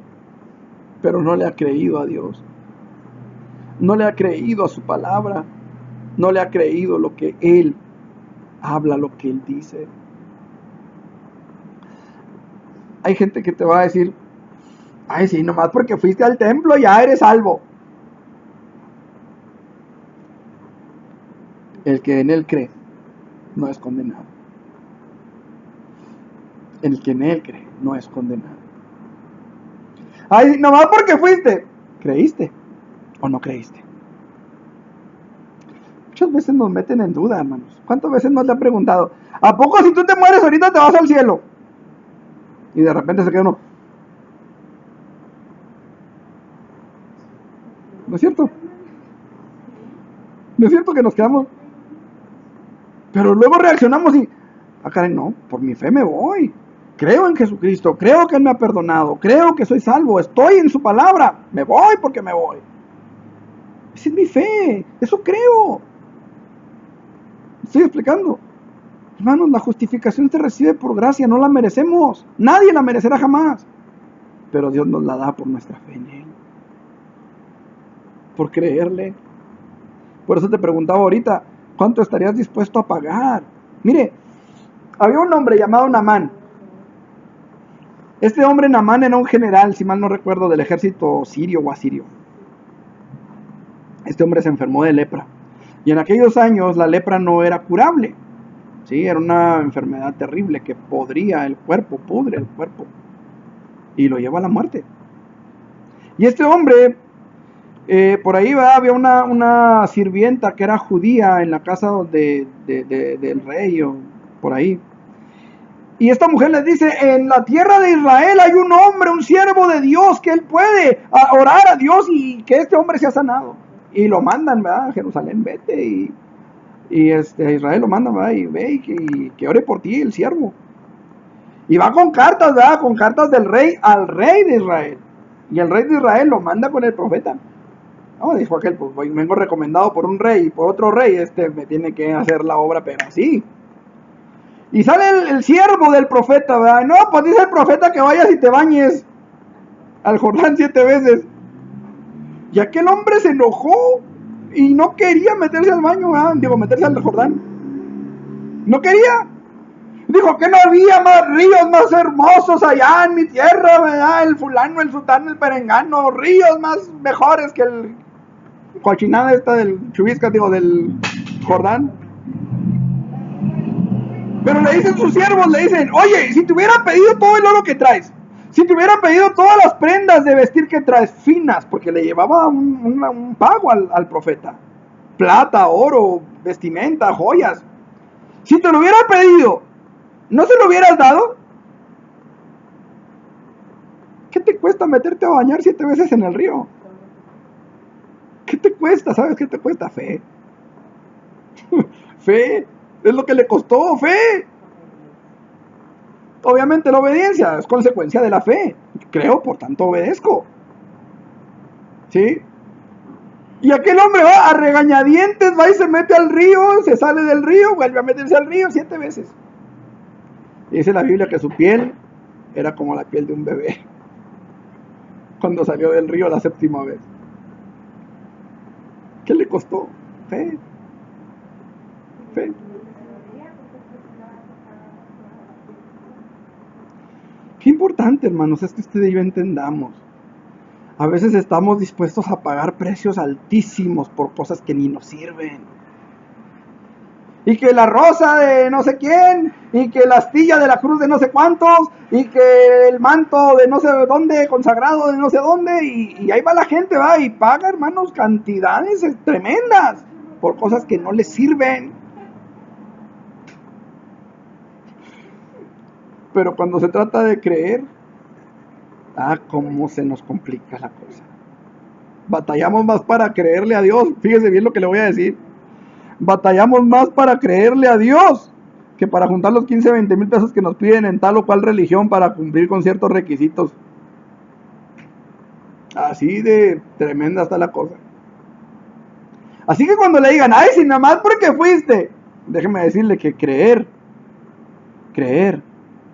pero no le ha creído a Dios. No le ha creído a su palabra. No le ha creído lo que Él habla, lo que Él dice. Hay gente que te va a decir, ay, sí, nomás porque fuiste al templo ya eres salvo. El que en Él cree no es condenado. El que en Él cree no es condenado. Ay, nomás porque fuiste, ¿creíste o no creíste? Muchas veces nos meten en duda, hermanos. ¿Cuántas veces nos le han preguntado, ¿a poco si tú te mueres ahorita te vas al cielo? Y de repente se queda uno, ¿no es cierto? ¿No es cierto que nos quedamos? Pero luego reaccionamos y, caray, no, por mi fe me voy. Creo en Jesucristo, creo que Él me ha perdonado, creo que soy salvo, estoy en su palabra, me voy porque me voy. Esa es mi fe, eso creo. ¿Estoy explicando? Hermanos, la justificación se recibe por gracia, no la merecemos. Nadie la merecerá jamás. Pero Dios nos la da por nuestra fe en Él. Por creerle. Por eso te preguntaba ahorita, ¿cuánto estarías dispuesto a pagar? Mire, había un hombre llamado Naamán. Este hombre Naamán era un general, si mal no recuerdo, del ejército sirio o asirio. Este hombre se enfermó de lepra. Y en aquellos años la lepra no era curable. Sí, era una enfermedad terrible que podría el cuerpo, pudre el cuerpo. Y lo lleva a la muerte. Y este hombre, por ahí había una sirvienta que era judía en la casa del rey o por ahí. Y esta mujer les dice, en la tierra de Israel hay un hombre, un siervo de Dios, que él puede orar a Dios y que este hombre sea sanado. Y lo mandan, ¿verdad? A Jerusalén, vete. Y a Israel lo mandan, ¿verdad? Y ve y que ore por ti el siervo. Y va con cartas, ¿verdad? Con cartas del rey al rey de Israel. Y el rey de Israel lo manda con el profeta. No, dijo aquel, pues vengo recomendado por un rey y por otro rey, me tiene que hacer la obra, pero así. Y sale el siervo del profeta, ¿verdad? No, pues dice el profeta que vayas y te bañes al Jordán 7 veces. Y aquel hombre se enojó y no quería meterse al baño, ¿verdad? Digo, meterse al Jordán. No quería. Dijo que no había más ríos más hermosos allá en mi tierra, ¿verdad? El fulano, el sultano, el perengano, ríos más mejores que el cochinada esta del Chubisca, digo, del Jordán. Pero le dicen sus siervos, le dicen, oye, si te hubiera pedido todo el oro que traes, si te hubiera pedido todas las prendas de vestir que traes, finas, porque le llevaba un pago al profeta, plata, oro, vestimenta, joyas, si te lo hubiera pedido, ¿no se lo hubieras dado? ¿Qué te cuesta meterte a bañar 7 veces en el río? ¿Qué te cuesta? ¿Sabes qué te cuesta? Fe. Fe. Es lo que le costó, fe. Obviamente la obediencia es consecuencia de la fe. Creo, por tanto obedezco. ¿Sí? Y aquel hombre va a regañadientes, va y se mete al río, se sale del río, vuelve a meterse al río 7 veces. Y dice la Biblia que su piel era como la piel de un bebé cuando salió del río la 7ª vez. ¿Qué le costó? Fe. Fe. Qué importante, hermanos, es que usted y yo entendamos. A veces estamos dispuestos a pagar precios altísimos por cosas que ni nos sirven. Y que la rosa de no sé quién, y que la astilla de la cruz de no sé cuántos, y que el manto de no sé dónde, consagrado de no sé dónde, y ahí va la gente, va, y paga, hermanos, cantidades tremendas por cosas que no les sirven. Pero cuando se trata de creer, cómo se nos complica la cosa. Batallamos más para creerle a Dios. Fíjese bien lo que le voy a decir. Batallamos más para creerle a Dios que para juntar los 15, 20 mil pesos que nos piden en tal o cual religión para cumplir con ciertos requisitos. Así de tremenda está la cosa. Así que cuando le digan, ay, si nada más porque fuiste, déjeme decirle que creer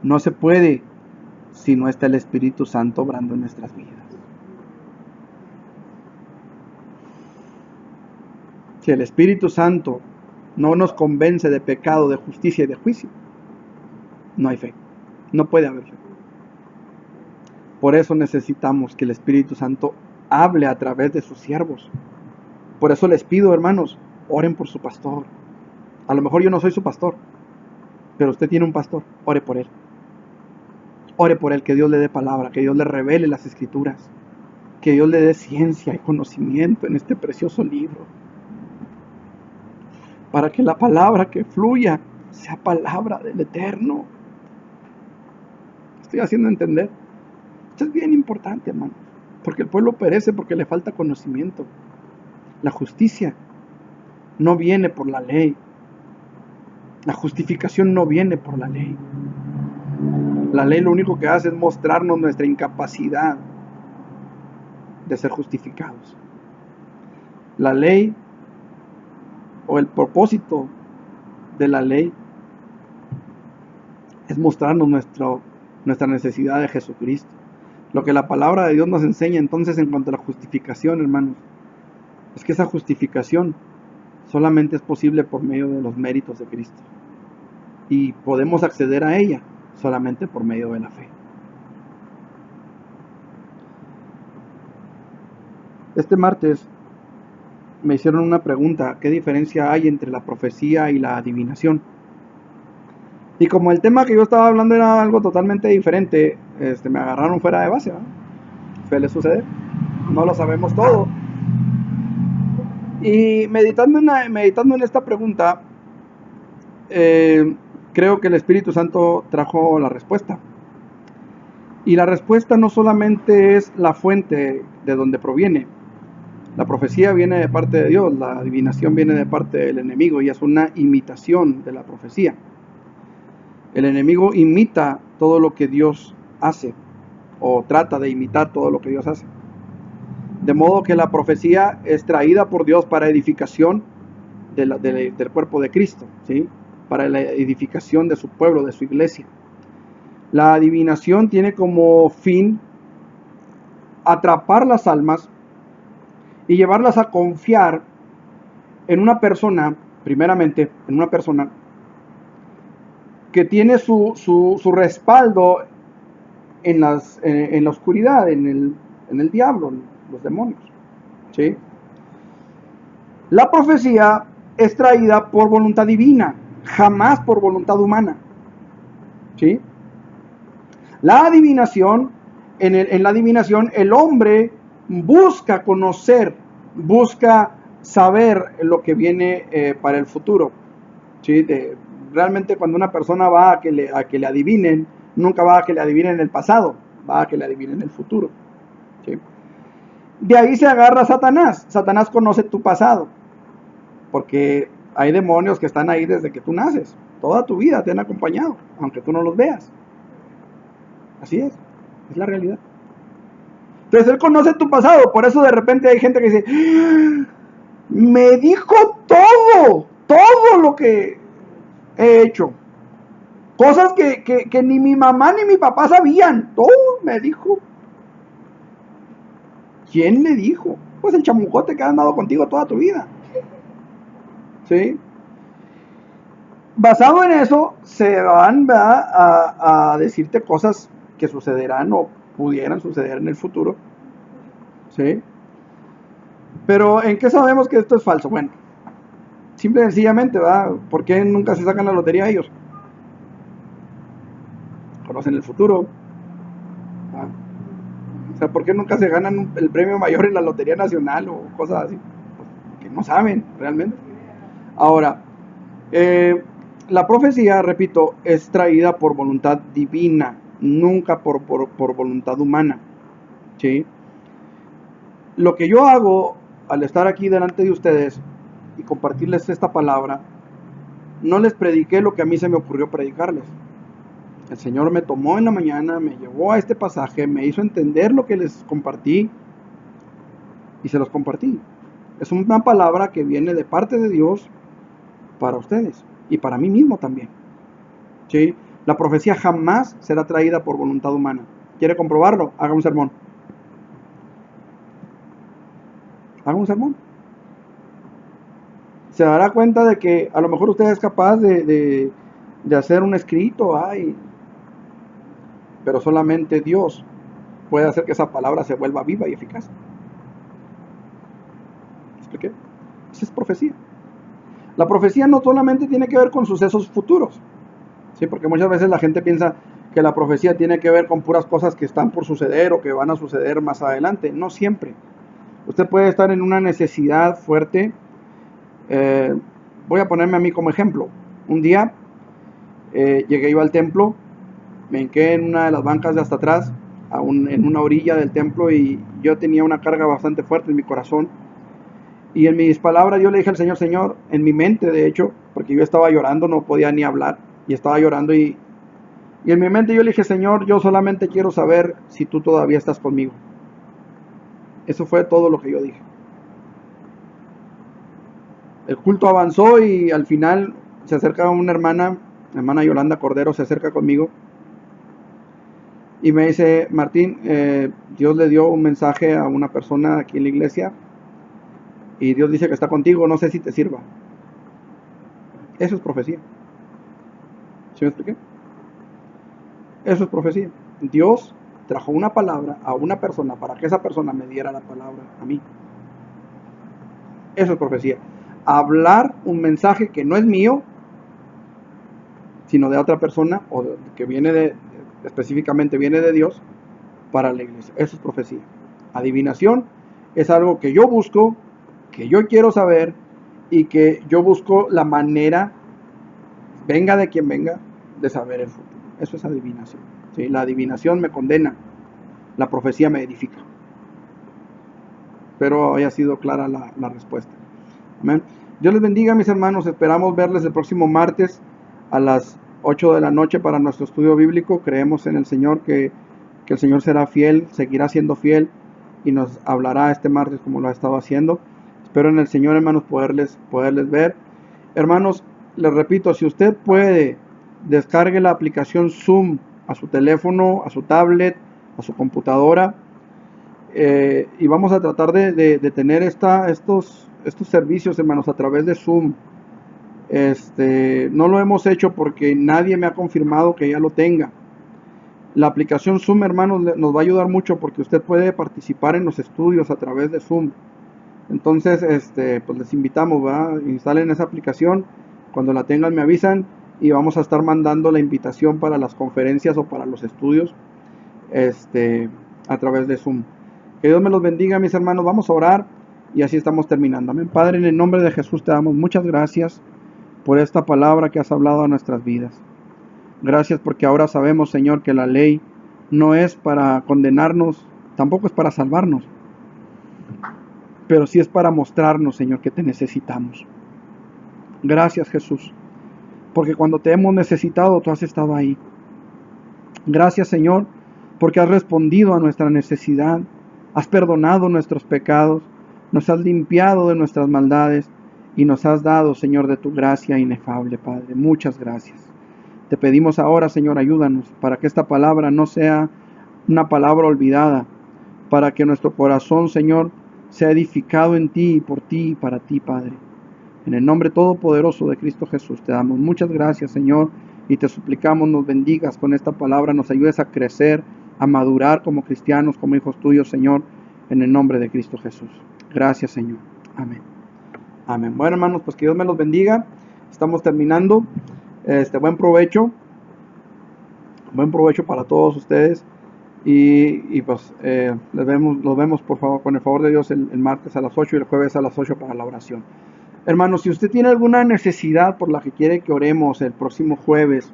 no se puede si no está el Espíritu Santo obrando en nuestras vidas. Si el Espíritu Santo no nos convence de pecado, de justicia y de juicio, no hay fe. No puede haber fe. Por eso necesitamos que el Espíritu Santo hable a través de sus siervos. Por eso les pido, hermanos, oren por su pastor. A lo mejor yo no soy su pastor, pero usted tiene un pastor, ore por él. Ore por él, que Dios le dé palabra, que Dios le revele las Escrituras, que Dios le dé ciencia y conocimiento en este precioso libro, para que la palabra que fluya sea palabra del Eterno. Estoy haciendo entender. Esto es bien importante, hermano, porque el pueblo perece porque le falta conocimiento. La justicia no viene por la ley. La justificación no viene por la ley. La ley lo único que hace es mostrarnos nuestra incapacidad de ser justificados. La ley, o el propósito de la ley, es mostrarnos nuestra necesidad de Jesucristo. Lo que la palabra de Dios nos enseña entonces en cuanto a la justificación, hermanos, es que esa justificación solamente es posible por medio de los méritos de Cristo. Y podemos acceder a ella solamente por medio de la fe. Este martes me hicieron una pregunta: ¿qué diferencia hay entre la profecía y la adivinación? Y como el tema que yo estaba hablando era algo totalmente diferente, me agarraron fuera de base, ¿no? Suele suceder, no lo sabemos todo. Y meditando en esta pregunta, creo que el Espíritu Santo trajo la respuesta. Y la respuesta no solamente es la fuente de donde proviene. La profecía viene de parte de Dios, la adivinación viene de parte del enemigo y es una imitación de la profecía. El enemigo imita todo lo que Dios hace, o trata de imitar todo lo que Dios hace. De modo que la profecía es traída por Dios para edificación del cuerpo de Cristo, ¿sí? Para la edificación de su pueblo, de su iglesia. La adivinación tiene como fin atrapar las almas y llevarlas a confiar en una persona, primeramente, en una persona que tiene su respaldo en la oscuridad, en el diablo, en los demonios, ¿sí? La profecía es traída por voluntad divina, jamás por voluntad humana, ¿sí? La adivinación, en la adivinación el hombre busca conocer, busca saber lo que viene para el futuro, ¿sí? Realmente cuando una persona va a que le adivinen, nunca va a que le adivinen el pasado, va a que le adivinen el futuro, ¿sí? De ahí se agarra Satanás. Satanás conoce tu pasado, porque hay demonios que están ahí desde que tú naces, toda tu vida te han acompañado, aunque tú no los veas. Así es la realidad. Entonces él conoce tu pasado, por eso de repente hay gente que dice, me dijo todo lo que he hecho, cosas que ni mi mamá ni mi papá sabían, todo me dijo. ¿Quién le dijo? Pues el chamucote que ha andado contigo toda tu vida, ¿sí? Basado en eso se van a decirte cosas que sucederán o pudieran suceder en el futuro, ¿sí? Pero ¿en qué sabemos que esto es falso? Bueno, simple y sencillamente, ¿verdad? ¿Por qué nunca se sacan la lotería ellos? Conocen el futuro, ¿verdad? O sea, ¿por qué nunca se ganan el premio mayor en la Lotería Nacional o cosas así? Pues que no saben realmente. Ahora, La profecía, repito, es traída por voluntad divina, nunca por voluntad humana. ¿Sí? Lo que yo hago al estar aquí delante de ustedes y compartirles esta palabra, no les prediqué lo que a mí se me ocurrió predicarles. El Señor me tomó en la mañana, me llevó a este pasaje, me hizo entender lo que les compartí y se los compartí. Es una palabra que viene de parte de Dios para ustedes y para mí mismo también. ¿Sí? La profecía jamás será traída por voluntad humana. ¿Quiere comprobarlo? Haga un sermón. Haga un sermón. Se dará cuenta de que a lo mejor usted es capaz de hacer un escrito, pero solamente Dios puede hacer que esa palabra se vuelva viva y eficaz. ¿Me expliqué? Esa es profecía. La profecía no solamente tiene que ver con sucesos futuros, ¿sí? Porque muchas veces la gente piensa que la profecía tiene que ver con puras cosas que están por suceder o que van a suceder más adelante. No siempre. Usted puede estar en una necesidad fuerte. Voy a ponerme a mí como ejemplo. Un día llegué yo al templo, me hinqué en una de las bancas de hasta atrás, en una orilla del templo, y yo tenía una carga bastante fuerte en mi corazón. Y en mis palabras yo le dije al Señor, Señor, en mi mente de hecho, porque yo estaba llorando, no podía ni hablar, y estaba llorando, y en mi mente yo le dije, Señor, yo solamente quiero saber si tú todavía estás conmigo. Eso fue todo lo que yo dije. El culto avanzó y al final se acerca una hermana Yolanda Cordero, se acerca conmigo y me dice, Martín, Dios le dio un mensaje a una persona aquí en la iglesia y Dios dice que está contigo, no sé si te sirva. Eso es profecía. ¿Sí me expliqué? Eso es profecía. Dios trajo una palabra a una persona para que esa persona me diera la palabra a mí. Eso es profecía. Hablar un mensaje que no es mío, sino de otra persona, o que específicamente viene de Dios para la iglesia. Eso es profecía. Adivinación es algo que yo busco, que yo quiero saber y que yo busco la manera, venga de quien venga, de saber el futuro. Eso es adivinación. ¿Sí? La adivinación me condena, la profecía me edifica. Espero haya sido clara la respuesta. Amén. Dios les bendiga, mis hermanos. Esperamos verles el próximo martes a las 8 de la noche para nuestro estudio bíblico. Creemos en el Señor que el Señor será fiel, seguirá siendo fiel y nos hablará este martes como lo ha estado haciendo. Espero en el Señor, hermanos, poderles ver. Hermanos, les repito, si usted puede, descargue la aplicación Zoom a su teléfono, a su tablet, a su computadora, y vamos a tratar de tener estos servicios, hermanos, a través de Zoom. No lo hemos hecho porque nadie me ha confirmado que ya lo tenga. La aplicación Zoom, hermanos, nos va a ayudar mucho porque usted puede participar en los estudios a través de Zoom. Entonces, pues les invitamos, ¿verdad? Instalen esa aplicación. Cuando la tengan me avisan y vamos a estar mandando la invitación para las conferencias o para los estudios a través de Zoom. Que Dios me los bendiga, mis hermanos. Vamos a orar y así estamos terminando. Amén. Padre, en el nombre de Jesús te damos muchas gracias por esta palabra que has hablado a nuestras vidas. Gracias porque ahora sabemos, Señor, que la ley no es para condenarnos, tampoco es para salvarnos, pero sí es para mostrarnos, Señor, que te necesitamos. Gracias, Jesús, porque cuando te hemos necesitado, tú has estado ahí. Gracias, Señor, porque has respondido a nuestra necesidad, has perdonado nuestros pecados, nos has limpiado de nuestras maldades y nos has dado, Señor, de tu gracia inefable, Padre. Muchas gracias. Te pedimos ahora, Señor, ayúdanos para que esta palabra no sea una palabra olvidada, para que nuestro corazón, Señor, sea edificado en ti, por ti y para ti, Padre. En el nombre todopoderoso de Cristo Jesús te damos muchas gracias, Señor, y te suplicamos nos bendigas con esta palabra, nos ayudes a crecer, a madurar como cristianos, como hijos tuyos, Señor, en el nombre de Cristo Jesús. Gracias, Señor. Amén. Amén. Bueno, hermanos, pues que Dios me los bendiga. Estamos terminando. Buen provecho. Buen provecho para todos ustedes. Y pues los vemos por favor, con el favor de Dios, el martes a las 8 y el jueves a las 8 para la oración. Hermanos, si usted tiene alguna necesidad por la que quiere que oremos el próximo jueves,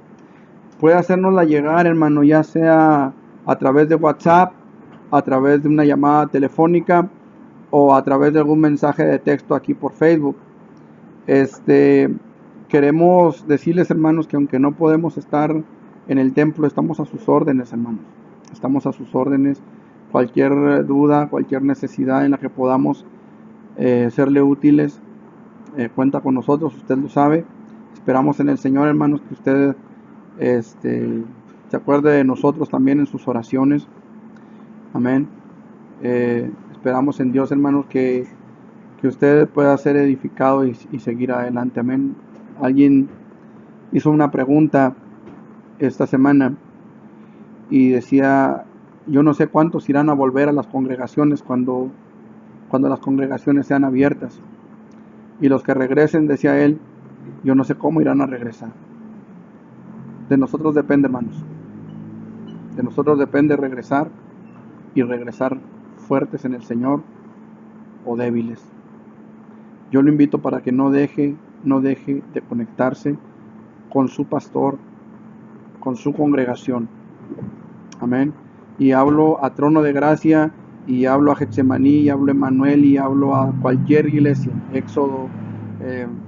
puede hacérnosla llegar, hermano, ya sea a través de WhatsApp, a través de una llamada telefónica o a través de algún mensaje de texto aquí por Facebook. Queremos decirles, hermanos, que aunque no podemos estar en el templo, estamos a sus órdenes, hermanos. Estamos a sus órdenes. Cualquier duda, cualquier necesidad en la que podamos serle útiles, cuenta con nosotros, usted lo sabe. Esperamos en el Señor, hermanos, que usted se acuerde de nosotros también en sus oraciones. Amén. Esperamos en Dios, hermanos, que usted pueda ser edificado y seguir adelante. Amén. Alguien hizo una pregunta esta semana y decía: yo no sé cuántos irán a volver a las congregaciones cuando las congregaciones sean abiertas. Y los que regresen, decía él, yo no sé cómo irán a regresar. De nosotros depende, hermanos. De nosotros depende regresar, y regresar fuertes en el Señor o débiles. Yo lo invito para que no deje de conectarse con su pastor, con su congregación. Amén. Y hablo a Trono de Gracia, y hablo a Getsemaní, y hablo a Emmanuel, y hablo a cualquier iglesia, Éxodo,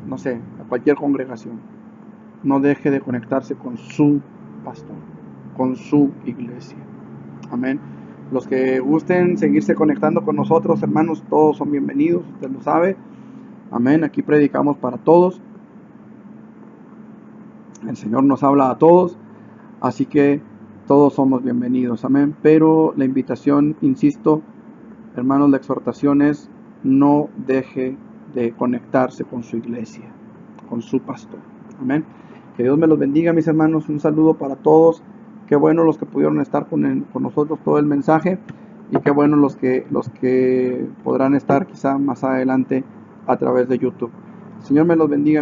no sé, a cualquier congregación. No deje de conectarse con su pastor, con su iglesia. Amén. Los que gusten seguirse conectando con nosotros, hermanos, todos son bienvenidos, usted lo sabe. Amén. Aquí predicamos para todos. El Señor nos habla a todos, así que todos somos bienvenidos. Amén. Pero la invitación, insisto, hermanos, la exhortación es: no deje de conectarse con su iglesia, con su pastor. Amén. Que Dios me los bendiga, mis hermanos. Un saludo para todos. Qué bueno los que pudieron estar con nosotros todo el mensaje, y qué bueno los que podrán estar quizá más adelante a través de YouTube. El Señor me los bendiga, mis